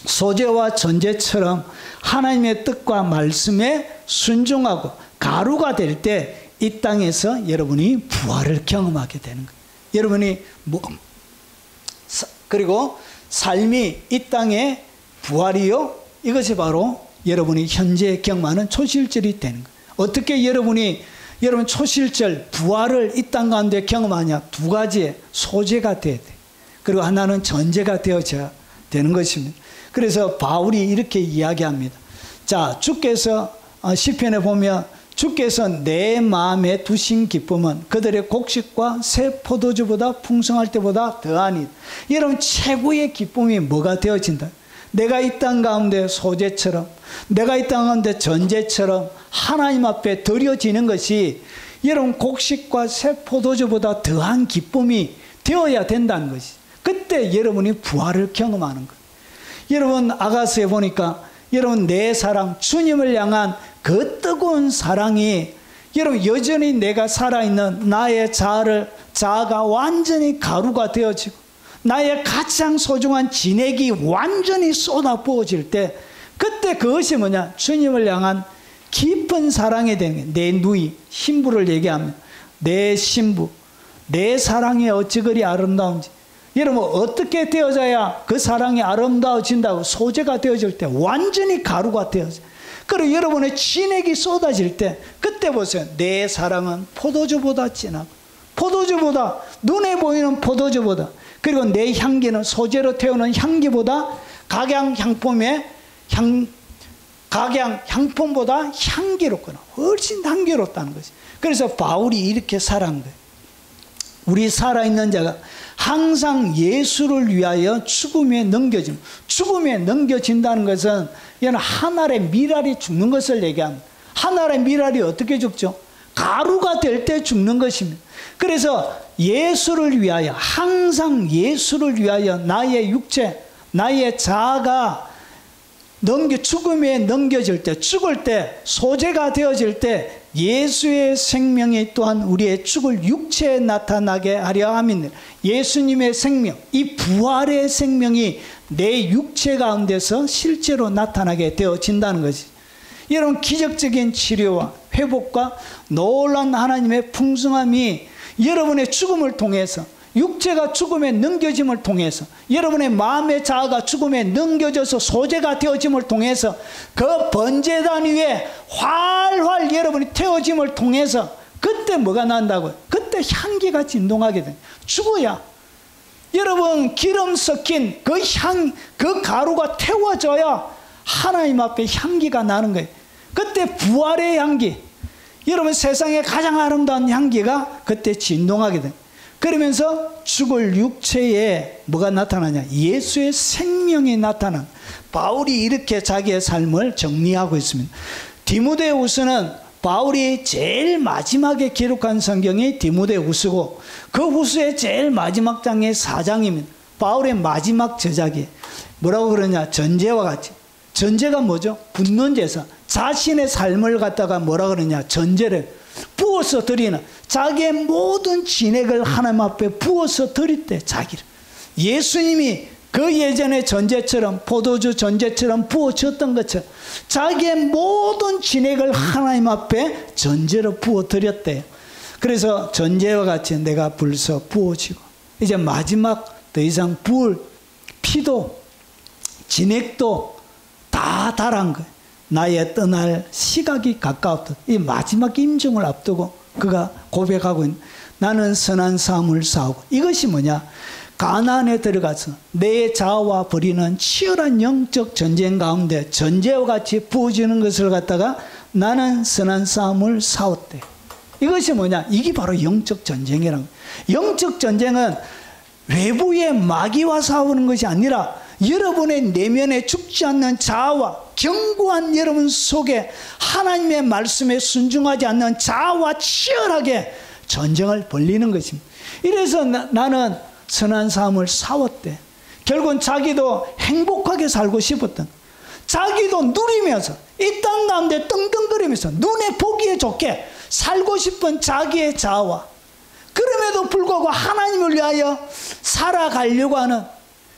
Speaker 1: 소재와 전제처럼 하나님의 뜻과 말씀에 순종하고 가루가 될 때 이 땅에서 여러분이 부활을 경험하게 되는 거예요. 여러분이 그리고 삶이 이 땅의 부활이요, 이것이 바로 여러분이 현재 경험하는 초실절이 되는 거예요. 어떻게 여러분 초실절 부활을 이 땅 가운데 경험하냐? 두 가지의 소재가 돼야 돼. 그리고 하나는 전제가 되어져야 되는 것입니다. 그래서 바울이 이렇게 이야기합니다. 자, 주께서 시편에 보면 주께서 내 마음에 두신 기쁨은 그들의 곡식과 새 포도주보다 풍성할 때보다 더하니. 여러분 최고의 기쁨이 뭐가 되어진다? 내가 이 땅 가운데 소재처럼, 내가 이 땅 가운데 전제처럼 하나님 앞에 드려지는 것이 여러분 곡식과 새 포도주보다 더한 기쁨이 되어야 된다는 것이. 그때 여러분이 부활을 경험하는 거예요. 여러분 아가서에 보니까 여러분 내 사랑, 주님을 향한 그 뜨거운 사랑이 여러분 여전히 내가 살아있는 나의 자아가 완전히 가루가 되어지고 나의 가장 소중한 진액이 완전히 쏟아부어질 때, 그때 그것이 뭐냐? 주님을 향한 깊은 사랑이 되는 거예요. 내 누이, 신부를 얘기하면 내 신부, 내 사랑이 어찌 그리 아름다운지. 여러분 어떻게 되어져야 그 사랑이 아름다워진다고? 소재가 되어질 때 완전히 가루가 되어져. 그리고 여러분의 진액이 쏟아질 때 그때 보세요. 내 사랑은 포도주보다 진하고, 포도주보다, 눈에 보이는 포도주보다, 그리고 내 향기는 소재로 태우는 향기보다 각양 향품보다 향기롭거나 훨씬 향기롭다는 것이. 그래서 바울이 이렇게 살아간 거예요. 우리 살아있는 자가 항상 예수를 위하여 죽음에 넘겨집니다. 죽음에 넘겨진다는 것은 이는 한 알의 밀알이 죽는 것을 얘기합니다. 한 알의 밀알이 어떻게 죽죠? 가루가 될 때 죽는 것입니다. 그래서 예수를 위하여, 항상 예수를 위하여 나의 육체, 나의 자아가 죽음에 넘겨질 때, 죽을 때, 소재가 되어질 때 예수의 생명이 또한 우리의 죽을 육체에 나타나게 하려 함이니라. 예수님의 생명, 이 부활의 생명이 내 육체 가운데서 실제로 나타나게 되어진다는 것이. 여러분, 기적적인 치료와 회복과 놀라운 하나님의 풍성함이 여러분의 죽음을 통해서, 육체가 죽음에 넘겨짐을 통해서, 여러분의 마음의 자아가 죽음에 넘겨져서 소재가 되어짐을 통해서, 그 번제단 위에 활활 여러분이 태워짐을 통해서 그때 뭐가 난다고요? 그때 향기가 진동하게 돼. 죽어야 여러분 기름 섞인 그 가루가 태워져야 하나님 앞에 향기가 나는 거예요. 그때 부활의 향기, 여러분 세상에 가장 아름다운 향기가 그때 진동하게 돼. 그러면서 죽을 육체에 뭐가 나타나냐? 예수의 생명이 나타난. 바울이 이렇게 자기의 삶을 정리하고 있습니다. 디모데후서는 바울이 제일 마지막에 기록한 성경이 디모데후서고, 그 후서의 제일 마지막 장이 4장입니다. 바울의 마지막 저작이 뭐라고 그러냐? 전제와 같이. 전제가 뭐죠? 붓는 제사. 자신의 삶을 갖다가 뭐라 그러냐? 전제를 부어서 드리는, 자기의 모든 진액을 하나님 앞에 부어서 드릴 때 자기를, 예수님이 그 예전의 전제처럼, 포도주 전제처럼 부어졌던 것처럼 자기의 모든 진액을 하나님 앞에 전제로 부어 드렸대요. 그래서 전제와 같이 내가 불서 부어지고, 이제 마지막 더 이상 부을 피도 진액도 다 달한 거예요. 나의 떠날 시각이 가까웠다. 이 마지막 임종을 앞두고 그가 고백하고 있는, 나는 선한 삶을 사오고. 이것이 뭐냐? 가나안에 들어가서 내 자아와 벌이는 치열한 영적 전쟁 가운데 전제와 같이 부어지는 것을 갖다가 나는 선한 삶을 싸웠대. 이것이 뭐냐? 이게 바로 영적 전쟁이라는 거예요. 영적 전쟁은 외부의 마귀와 싸우는 것이 아니라 여러분의 내면에 죽지 않는 자아와 견고한 여러분 속에 하나님의 말씀에 순종하지 않는 자아와 치열하게 전쟁을 벌이는 것입니다. 이래서 나는 선한 삶을 싸웠대. 결국은 자기도 행복하게 살고 싶었던, 자기도 누리면서 이 땅 가운데 떵떵거리면서 눈에 보기에 좋게 살고 싶은 자기의 자아와, 그럼에도 불구하고 하나님을 위하여 살아가려고 하는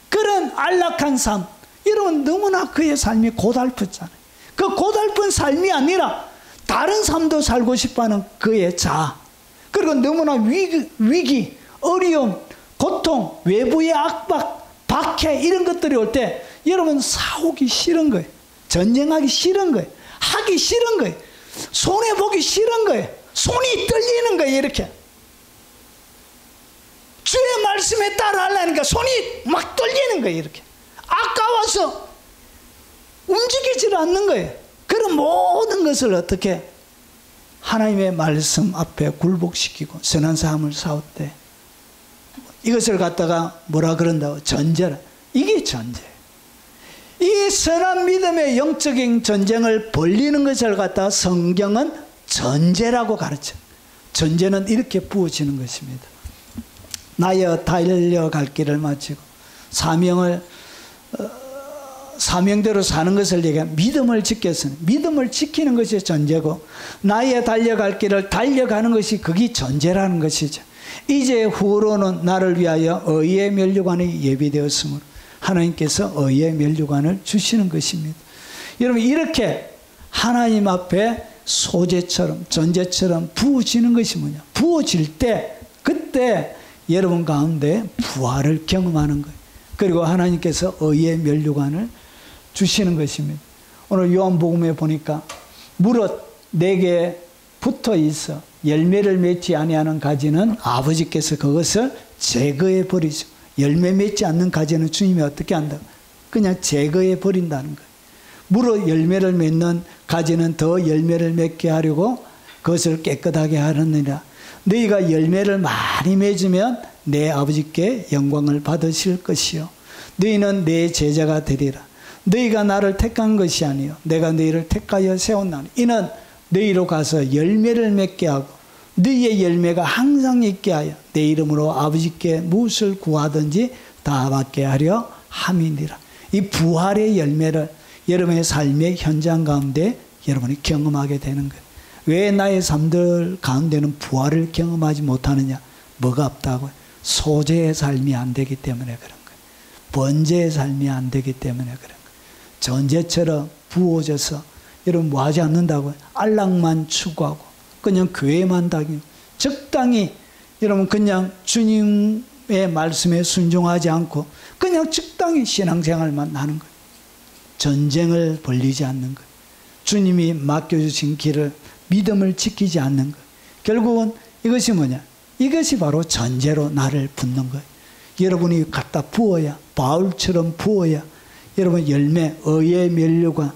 Speaker 1: 그런 안락한 삶, 여러분 너무나 그의 삶이 고달프잖아요. 그 고달픈 삶이 아니라 다른 삶도 살고 싶어하는 그의 자아, 그리고 너무나 위기, 어려움, 고통, 외부의 압박, 박해, 이런 것들이 올 때 여러분 싸우기 싫은 거예요. 전쟁하기 싫은 거예요. 하기 싫은 거예요. 손해보기 싫은 거예요. 손이 떨리는 거예요. 이렇게 주의 말씀에 따라하려니까 손이 막 떨리는 거예요. 이렇게 아까워서 움직이질 않는 거예요. 그런 모든 것을 어떻게 하나님의 말씀 앞에 굴복시키고 선한 삶을 싸웠대. 이것을 갖다가 뭐라 그런다고? 전제라. 이게 전제. 이 선한 믿음의 영적인 전쟁을 벌리는 것을 갖다가 성경은 전제라고 가르쳐. 전제는 이렇게 부어지는 것입니다. 나여 달려갈 길을 마치고 사명대로 사는 것을 얘기해. 믿음을 지켰으니 믿음을 지키는 것이 전제고, 나의 달려갈 길을 달려가는 것이 그게 전제라는 것이죠. 이제 후로는 나를 위하여 의의 면류관이 예비되었으므로 하나님께서 의의 면류관을 주시는 것입니다. 여러분, 이렇게 하나님 앞에 소재처럼 전제처럼 부어지는 것이 뭐냐? 부어질 때 그때 여러분 가운데 부활을 경험하는 거예요. 그리고 하나님께서 의의 면류관을 주시는 것입니다. 오늘 요한복음에 보니까 무릇 내게 붙어 있어 열매를 맺지 아니하는 가지는 아버지께서 그것을 제거해 버리죠. 열매 맺지 않는 가지는 주님이 어떻게 한다? 그냥 제거해 버린다는 거예요. 무릇 열매를 맺는 가지는 더 열매를 맺게 하려고 그것을 깨끗하게 하느니라. 너희가 열매를 많이 맺으면 내 아버지께 영광을 받으실 것이요 너희는 내 제자가 되리라. 너희가 나를 택한 것이 아니요 내가 너희를 택하여 세웠나니 이는 너희로 가서 열매를 맺게 하고 너희의 열매가 항상 있게 하여 내 이름으로 아버지께 무엇을 구하든지 다 받게 하려 함이니라. 이 부활의 열매를 여러분의 삶의 현장 가운데 여러분이 경험하게 되는 거예요. 왜 나의 삶들 가운데는 부활을 경험하지 못하느냐? 뭐가 없다고요? 소재의 삶이 안 되기 때문에 그런 거예요. 번제의 삶이 안 되기 때문에 그런 거예요. 전제처럼 부어져서 여러분 뭐 하지 않는다고요? 안락만 추구하고 그냥 교회만 다니고 적당히 여러분 그냥 주님의 말씀에 순종하지 않고 그냥 적당히 신앙생활만 하는 거예요. 전쟁을 벌리지 않는 거예요. 주님이 맡겨주신 길을 믿음을 지키지 않는 거예요. 결국은 이것이 뭐냐? 이것이 바로 전제로 나를 붓는 거예요. 여러분이 갖다 부어야, 바울처럼 부어야 여러분 열매, 의의 면류관,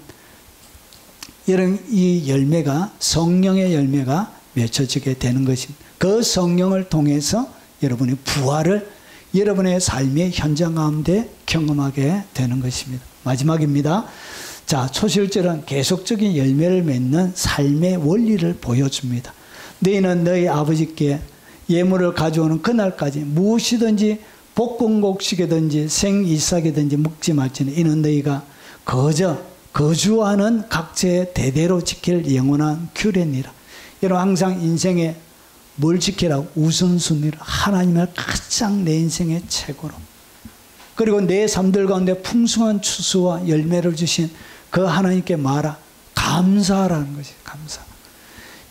Speaker 1: 여러분 이 열매가 성령의 열매가 맺혀지게 되는 것입니다. 그 성령을 통해서 여러분이 부활을 여러분의 삶의 현장 가운데 경험하게 되는 것입니다. 마지막입니다. 자, 초실절은 계속적인 열매를 맺는 삶의 원리를 보여줍니다. 너희는 너희 아버지께 예물을 가져오는 그날까지 무엇이든지 볶음곡식이든지 생이삭이든지 먹지 말지니 이는 너희가 거주하는 각처의 대대로 지킬 영원한 규례니라. 여러분 항상 인생에 뭘 지키라고? 우선순위로 하나님을 가장 내 인생의 최고로, 그리고 내 삶들 가운데 풍성한 추수와 열매를 주신 그 하나님께 말하, 감사하라는 것이 감사.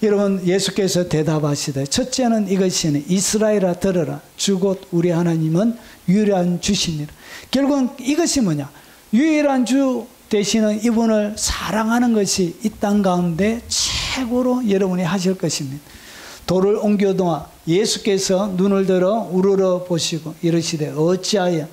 Speaker 1: 여러분 예수께서 대답하시되 첫째는 이것이니 이스라엘아 들으라 주 곧 우리 하나님은 유일한 주시니라. 결국은 이것이 뭐냐? 유일한 주 되시는 이분을 사랑하는 것이 이 땅 가운데 최고로 여러분이 하실 것입니다. 돌을 옮겨놓아 예수께서 눈을 들어 우러러 보시고 이르시되 어찌하여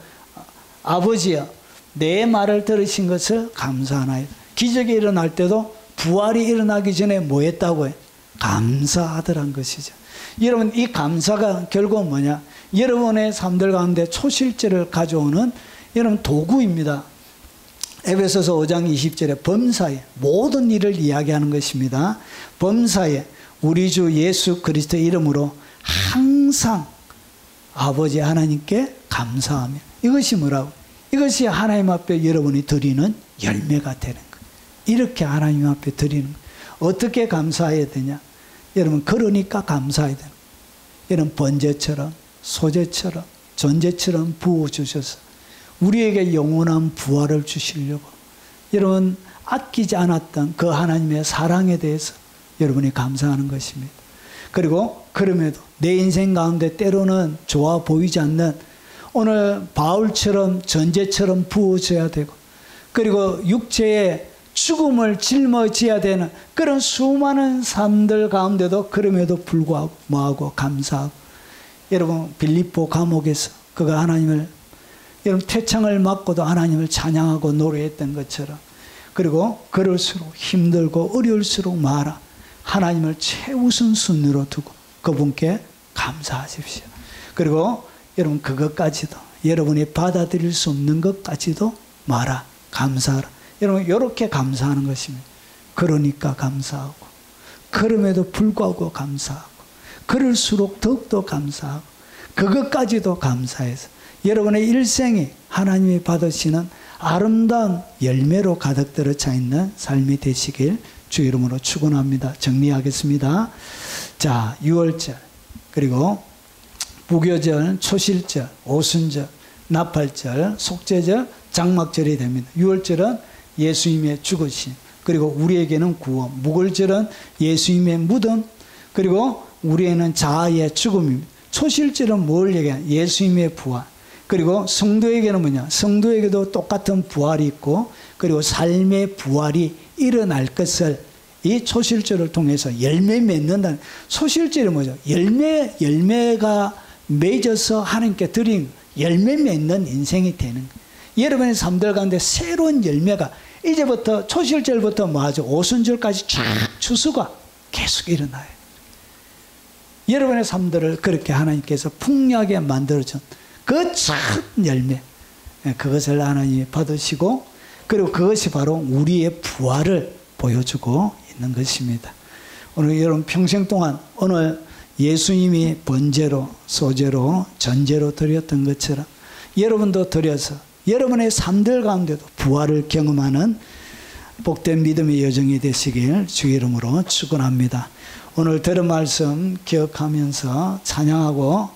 Speaker 1: 아버지여 내 말을 들으신 것을 감사하나이다. 기적이 일어날 때도 부활이 일어나기 전에 뭐 했다고 해? 감사하더란 것이죠. 여러분 이 감사가 결국은 뭐냐? 여러분의 삶들 가운데 초실제를 가져오는 여러분 도구입니다. 에베소서 5장 20절에 범사에 모든 일을 이야기하는 것입니다. 범사에 우리 주 예수 그리스도의 이름으로 항상 아버지 하나님께 감사하며, 이것이 뭐라고? 이것이 하나님 앞에 여러분이 드리는 열매가 되는 거예요. 이렇게 하나님 앞에 드리는 거예요. 어떻게 감사해야 되냐? 여러분 그러니까 감사해야 돼요. 여러분 번제처럼 소제처럼 전제처럼 부어주셔서 우리에게 영원한 부활을 주시려고 여러분 아끼지 않았던 그 하나님의 사랑에 대해서 여러분이 감사하는 것입니다. 그리고 그럼에도 내 인생 가운데 때로는 좋아 보이지 않는 오늘 바울처럼 전제처럼 부어져야 되고, 그리고 육체의 죽음을 짊어져야 되는 그런 수많은 삶들 가운데도 그럼에도 불구하고 뭐하고 감사하고, 여러분 빌립보 감옥에서 그가 하나님을 여러분 태창을 맞고도 하나님을 찬양하고 노래했던 것처럼, 그리고 그럴수록 힘들고 어려울수록 말아 하나님을 최우선 순위로 두고 그분께 감사하십시오. 그리고 여러분 그것까지도 여러분이 받아들일 수 없는 것까지도 말아 감사하라. 여러분 이렇게 감사하는 것입니다. 그러니까 감사하고, 그럼에도 불구하고 감사하고, 그럴수록 더욱더 감사하고, 그것까지도 감사해서 여러분의 일생이 하나님이 받으시는 아름다운 열매로 가득 들어차 있는 삶이 되시길 주 이름으로 축원합니다. 정리하겠습니다. 자, 유월절, 그리고 무교절, 초실절, 오순절, 나팔절, 속죄절, 장막절이 됩니다. 유월절은 예수님의 죽으심, 그리고 우리에게는 구원. 무골절은 예수님의 무덤, 그리고 우리에는 자아의 죽음입니다. 초실절은 뭘 얘기하냐? 예수님의 부활. 그리고 성도에게는 뭐냐? 성도에게도 똑같은 부활이 있고, 그리고 삶의 부활이 일어날 것을 이 초실절을 통해서 열매 맺는다는. 초실절이 뭐죠? 열매가 맺어서 하나님께 드린 열매 맺는 인생이 되는 거예요. 여러분의 삶들 가운데 새로운 열매가 이제부터 초실절부터 뭐하죠? 오순절까지 쫙 추수가 계속 일어나요. 여러분의 삶들을 그렇게 하나님께서 풍요하게 만들어준 그 작은 열매, 그것을 하나님이 받으시고, 그리고 그것이 바로 우리의 부활을 보여주고 있는 것입니다. 오늘 여러분 평생 동안 오늘 예수님이 번제로, 소제로, 전제로 드렸던 것처럼 여러분도 드려서 여러분의 삶들 가운데도 부활을 경험하는 복된 믿음의 여정이 되시길 주의 이름으로 축원합니다. 오늘 들은 말씀 기억하면서 찬양하고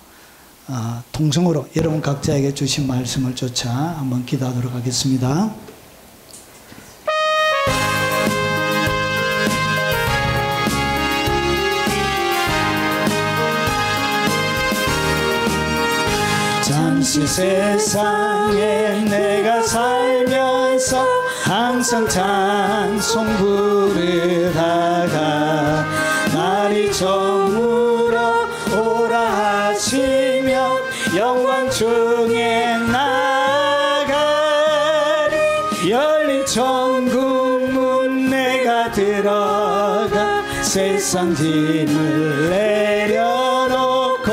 Speaker 1: 통성으로 여러분 각자에게 주신 말씀을 쫓아 한번 기도하도록 하겠습니다. 잠시 세상에 내가 살면서 항상 찬송 부르다가 날이 저물어 오라 하시면 영광 중에 나가리. 열린 천국 문 내가 들어가 세상 짐을 내려놓고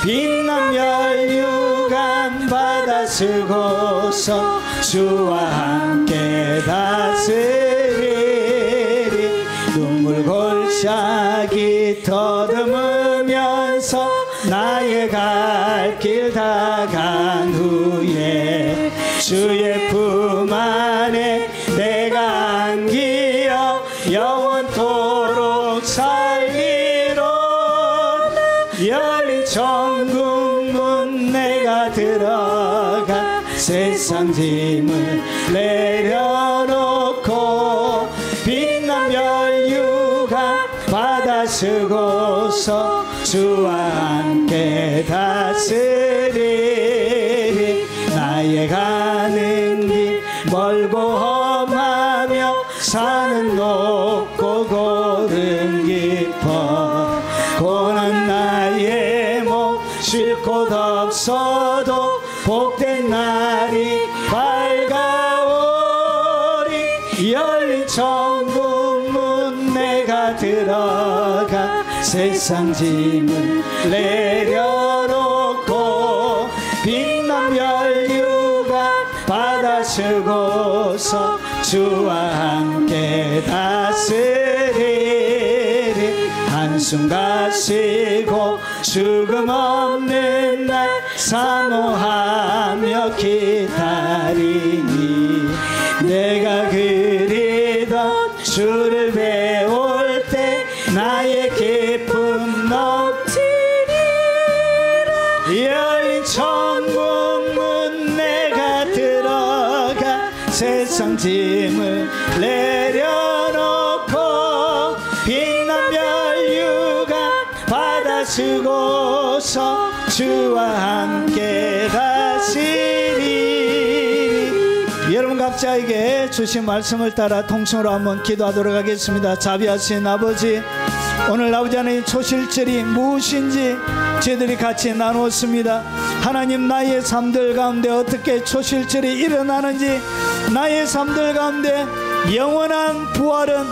Speaker 1: 빛난 멸류관 받아 쓰고서 주와 함께 다스리리. 눈물 골짜기 더듬으면서 나의 갈 길 다 간 후에 주의 품 안에 내가 안기어 영원토록 살리로다. 열린 천국 문 내가 들어가 세상 짐을 내려놓고 빛난 멸류관 받아 쓰고서 주와 함께 다스리리. 나의 가는 길 멀고 험하며 산은 높고 고름 깊어 고난 나의 몸 쉴 곳 없어도 복된 날이 밝아오리. 열린 천국 문 내가 들어가 세상 짐을 내려놓고 빛난 멸류관 받아 쓰고서 주와 함께 다스리리. 한숨 쉬고 죽음 없는 날 사모하며 기다리니 내가 그리던 주를 배울 때 나의 기쁨 넘치리라. 열린 천국 문 내가 들어가 세상 짐을 내려놓고 빛난 멸류관 받아 쓰고서 주와 함께 다스리리. 여러분 각자에게 주신 말씀을 따라 통성으로 한번 기도하도록 하겠습니다. 자비하신 아버지, 오늘 아버지 하나님 초실절이 무엇인지 저희들이 같이 나누었습니다. 하나님, 나의 삶들 가운데 어떻게 초실절이 일어나는지, 나의 삶들 가운데 영원한 부활은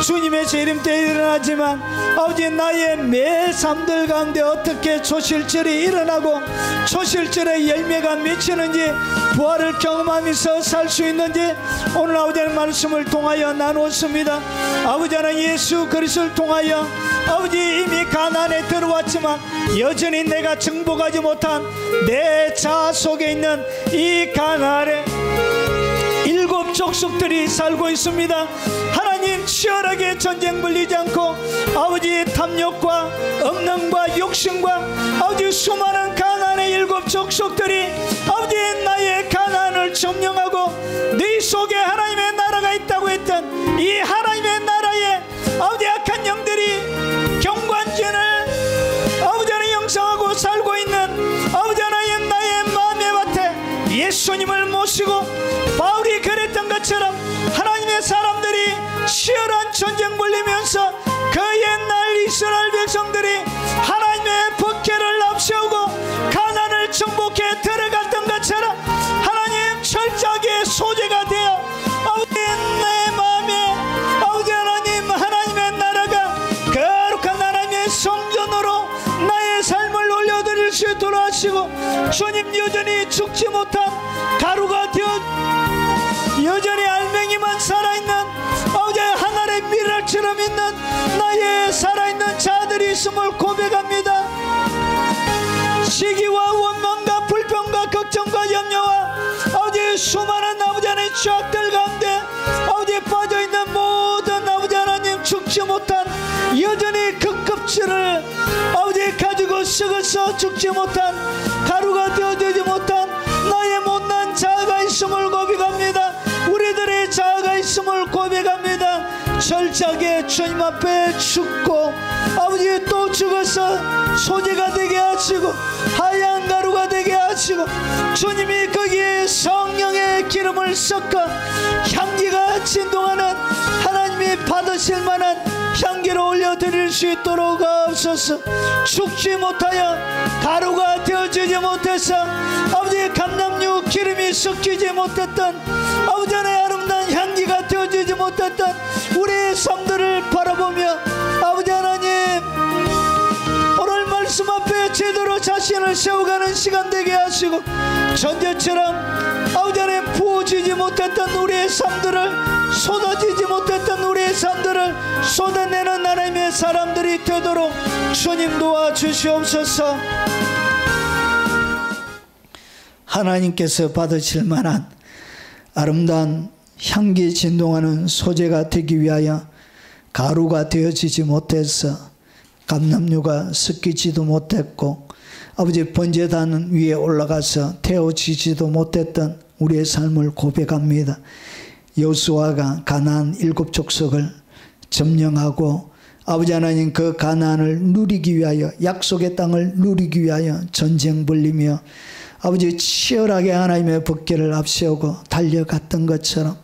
Speaker 1: 주님의 재림 때 일어나지만 아버지 나의 매 삶들 가운데 어떻게 초실절이 일어나고 초실절의 열매가 맺히는지 부활을 경험하면서 살 수 있는지 오늘 아버지의 말씀을 통하여 나누었습니다. 아버지 하나님, 예수 그리스도를 통하여 아버지 이미 가나안에 들어왔지만 여전히 내가 정복하지 못한 내 자아 속에 있는 이 가나안에 7 족속들이 살고 있습니다. 하나님, 치열하게 전쟁 벌리지 않고 아버지 탐욕과 음란과 욕심과 아버지 수많은 가나안의 7 족속들이 아버지 나의 가나안을 점령하고 네 속에 하나님의 나라가 있다고 했던 이 하나님의 나라에 아버지 악한 영들이 경관진을 아버지 하나님 영상하고 살고 있는 아버지 하나님 나의 마음의 밭에 예수님을 모시고 바울이 그랬던 것처럼 하나님의 사람들이 치열한 전쟁 벌리면서 그 옛날 이스라엘 백성들이 하나님의 법궤를 앞세우고 가나안을 정복해 들어갔던 것처럼 하나님 철저하게 소재가 되어 아버지 내 마음에 아버지 하나님 하나님의 나라가 거룩한 하나님의 성전으로 나의 삶을 올려드릴 수 있도록 하시고 주님 여전히 죽지 못한 가루가 되어 여전히 알맹이만 살아있는 아버지 하늘의 미랄처럼 있는 나의 살아있는 자들이 있음을 고백합니다. 시기와 원망과 불평과 걱정과 염려와 아버지 수많은 아버지 하나님 죄악들 가운데 아버지 빠져있는 모든 아버지 하나님 죽지 못한 여전히 그 껍질을 아버지 가지고 썩어서 죽지 못한 가루가 되어지지 못한 나의 못난 자아가 있음을 고백합니다. 우리들의 자아가 있음을 고백합니다. 철저하게 주님 앞에 죽고 아버지 또 죽어서 소재가 되게 하시고 하얀 가루가 되게 하시고 주님이 거기에 성령의 기름을 섞어 향기가 진동하는 하나님이 받으실 만한 향기를 올려드릴 수 있도록 하옵소서. 죽지 못하여 가루가 되어지지 못해서 아버지 감람류 기름이 섞이지 못했던 아버지 하나의 아름다운 향기가 되어지지 못했던 우리의 삶들을 바라보며 아버지 하나님 오늘 말씀 앞에 제대로 자신을 세워가는 시간 되게 하시고 전제처럼 아버지 하나님 부어지지 못했던 우리의 삶들을 쏟아지지 못했던 우리의 삶들을 쏟아내는 하나님의 사람들이 되도록 주님 도와주시옵소서. 하나님께서 받으실 만한 아름다운 향기 진동하는 소재가 되기 위하여 가루가 되어지지 못해서 감람류가 섞이지도 못했고 아버지 번제단 위에 올라가서 태워지지도 못했던 우리의 삶을 고백합니다. 여호수아가 가나안 7 족속을 점령하고 아버지 하나님 그 가나안을 누리기 위하여 약속의 땅을 누리기 위하여 전쟁 벌리며 아버지 치열하게 하나님의 법궤를 앞세우고 달려갔던 것처럼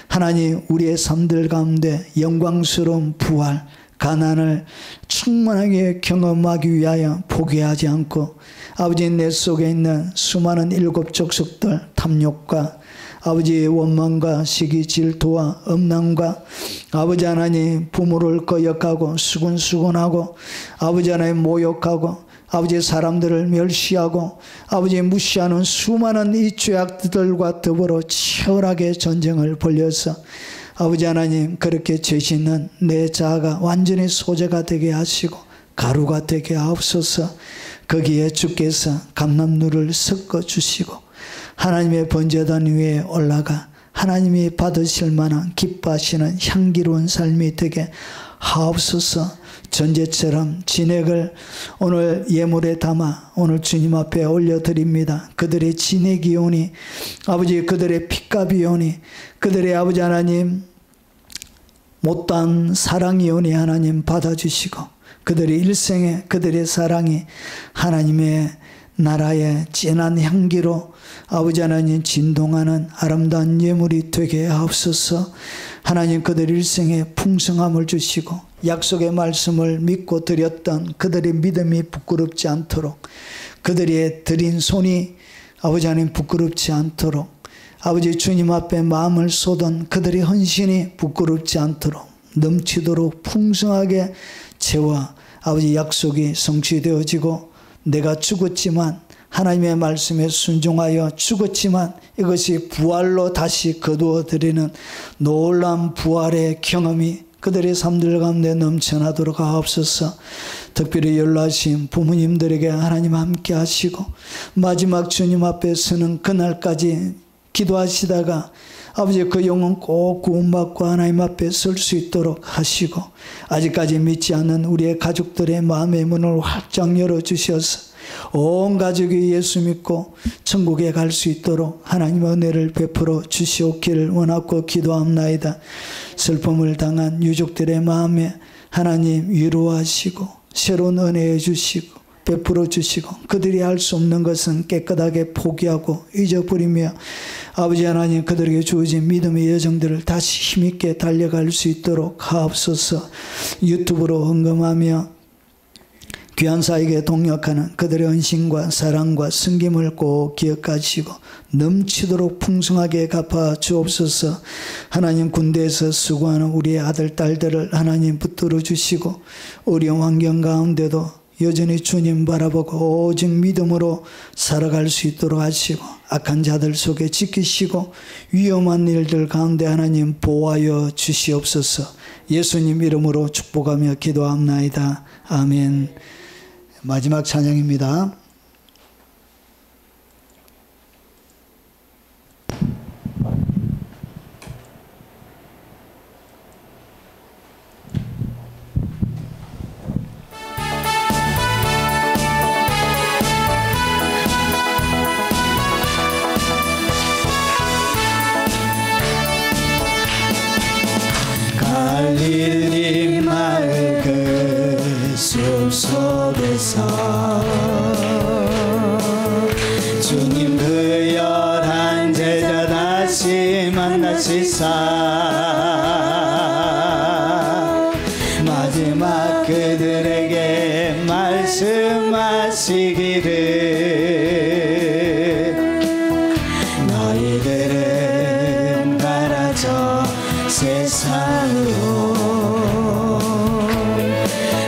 Speaker 1: 하나님 우리의 삶들 가운데 영광스러운 부활 가나안을 충만하게 경험하기 위하여 포기하지 않고 아버지 내 속에 있는 수많은 7 족속들 탐욕과 아버지의 원망과 시기 질투와 음란과 아버지 하나님 부모를 거역하고 수군수군하고 아버지 하나님 모욕하고 아버지 사람들을 멸시하고 아버지 무시하는 수많은 이 죄악들과 더불어 치열하게 전쟁을 벌여서 아버지 하나님 그렇게 죄짓는 내 자아가 완전히 소재가 되게 하시고 가루가 되게 하옵소서. 거기에 주께서 감람류를 섞어 주시고 하나님의 번제단 위에 올라가 하나님이 받으실 만한 기뻐하시는 향기로운 삶이 되게 하옵소서. 전제처럼 진액을 오늘 예물에 담아 오늘 주님 앞에 올려드립니다. 그들의 진액이 오니 아버지 그들의 핏값이 오니 그들의 아버지 하나님 못다한 사랑이 오니 하나님 받아주시고 그들의 일생에 그들의 사랑이 하나님의 나라의 진한 향기로 아버지 하나님 진동하는 아름다운 예물이 되게 하옵소서. 하나님 그들 일생에 풍성함을 주시고 약속의 말씀을 믿고 드렸던 그들의 믿음이 부끄럽지 않도록 그들의 드린 손이 아버지 하나님 부끄럽지 않도록 아버지 주님 앞에 마음을 쏟은 그들의 헌신이 부끄럽지 않도록 넘치도록 풍성하게 채워 아버지 약속이 성취되어지고 내가 죽었지만 하나님의 말씀에 순종하여 죽었지만 이것이 부활로 다시 거두어드리는 놀라운 부활의 경험이 그들의 삶들 가운데 넘쳐나도록 하옵소서. 특별히 연로하신 부모님들에게 하나님 함께 하시고 마지막 주님 앞에 서는 그날까지 기도하시다가 아버지 그 영혼 꼭 구원받고 하나님 앞에 설 수 있도록 하시고 아직까지 믿지 않는 우리의 가족들의 마음의 문을 활짝 열어주셔서 온 가족이 예수 믿고 천국에 갈 수 있도록 하나님의 은혜를 베풀어 주시옵기를 원하고 기도합나이다. 슬픔을 당한 유족들의 마음에 하나님 위로하시고 새로운 은혜해 주시고 베풀어 주시고 그들이 할 수 없는 것은 깨끗하게 포기하고 잊어버리며 아버지 하나님 그들에게 주어진 믿음의 여정들을 다시 힘있게 달려갈 수 있도록 하옵소서. 유튜브로 헌금하며 귀한 사에게 동역하는 그들의 헌신과 사랑과 섬김을 꼭 기억하시고 넘치도록 풍성하게 갚아 주옵소서. 하나님 군대에서 수고하는 우리의 아들 딸들을 하나님 붙들어 주시고 어려운 환경 가운데도 여전히 주님 바라보고 오직 믿음으로 살아갈 수 있도록 하시고 악한 자들 속에 지키시고 위험한 일들 가운데 하나님 보호하여 주시옵소서. 예수님 이름으로 축복하며 기도합나이다. 아멘. 마지막 찬양입니다. 갈릴리 맑은 숲속에서 주님 그 열한 제자 다시 만나시사 마지막 그들에게 말씀하시기를 너희들은 가라져 세상으로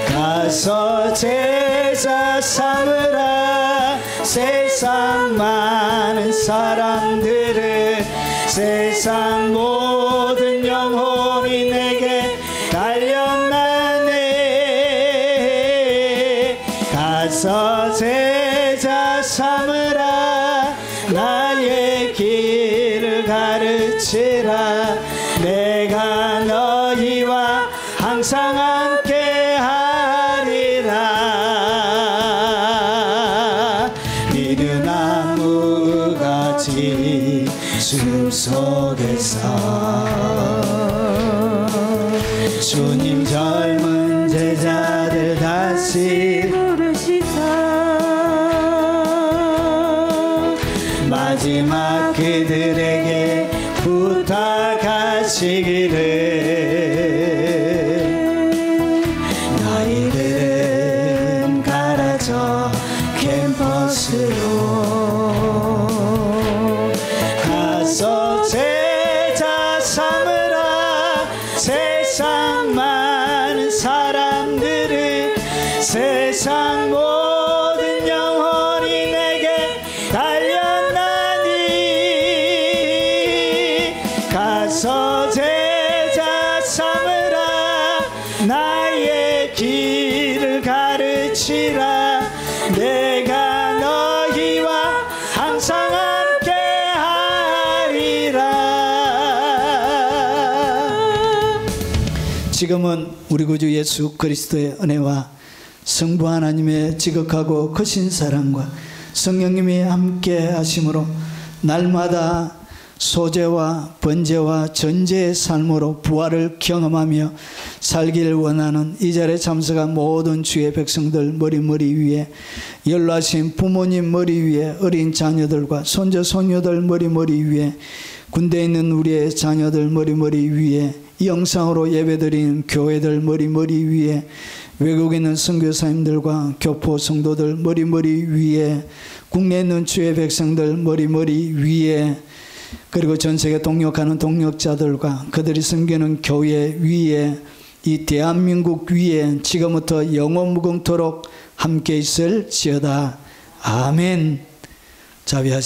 Speaker 1: 가서 제자 삼으라. 세상 많은 사람들을 세상 모든 영혼이 내게 달려나네. 가서 제자 삼으라. 나의 길을 가르치라. 내가 너희와 항상 함께 하리라. 느느나무같이 숲속에서 주님 젊은 제자들 다시
Speaker 2: 부르시사
Speaker 1: 마지막 그들에게 부탁하시기를 너희들은 가라져 캠퍼스로 가서 제자 삼으라. 세상 많은 사람들을 세상 모든 영혼이 내게 달려나니. 가서 제자 삼으라. 나의 길을 가르치라. 내가 너희와 항상 함께 하리라. 지금은 우리 구주 예수 그리스도의 은혜와 성부 하나님의 지극하고 크신 사랑과 성령님이 함께 하심으로 날마다 소재와 번제와 전제의 삶으로 부활을 경험하며 살기를 원하는 이 자리에 참석한 모든 주의 백성들 머리 위에, 연로하신 부모님 머리 위에, 어린 자녀들과 손자 손녀들 머리 위에, 군대에 있는 우리의 자녀들 머리 위에, 이 영상으로 예배드리는 교회들 머리 위에, 외국에 있는 선교사님들과 교포 성도들 머리 위에, 국내에 있는 주의 백성들 머리 위에, 그리고 전세계 동역하는 동역자들과 그들이 섬기는 교회 위에, 이 대한민국 위에 지금부터 영원 무궁토록 함께 있을지어다. 아멘. 자비하시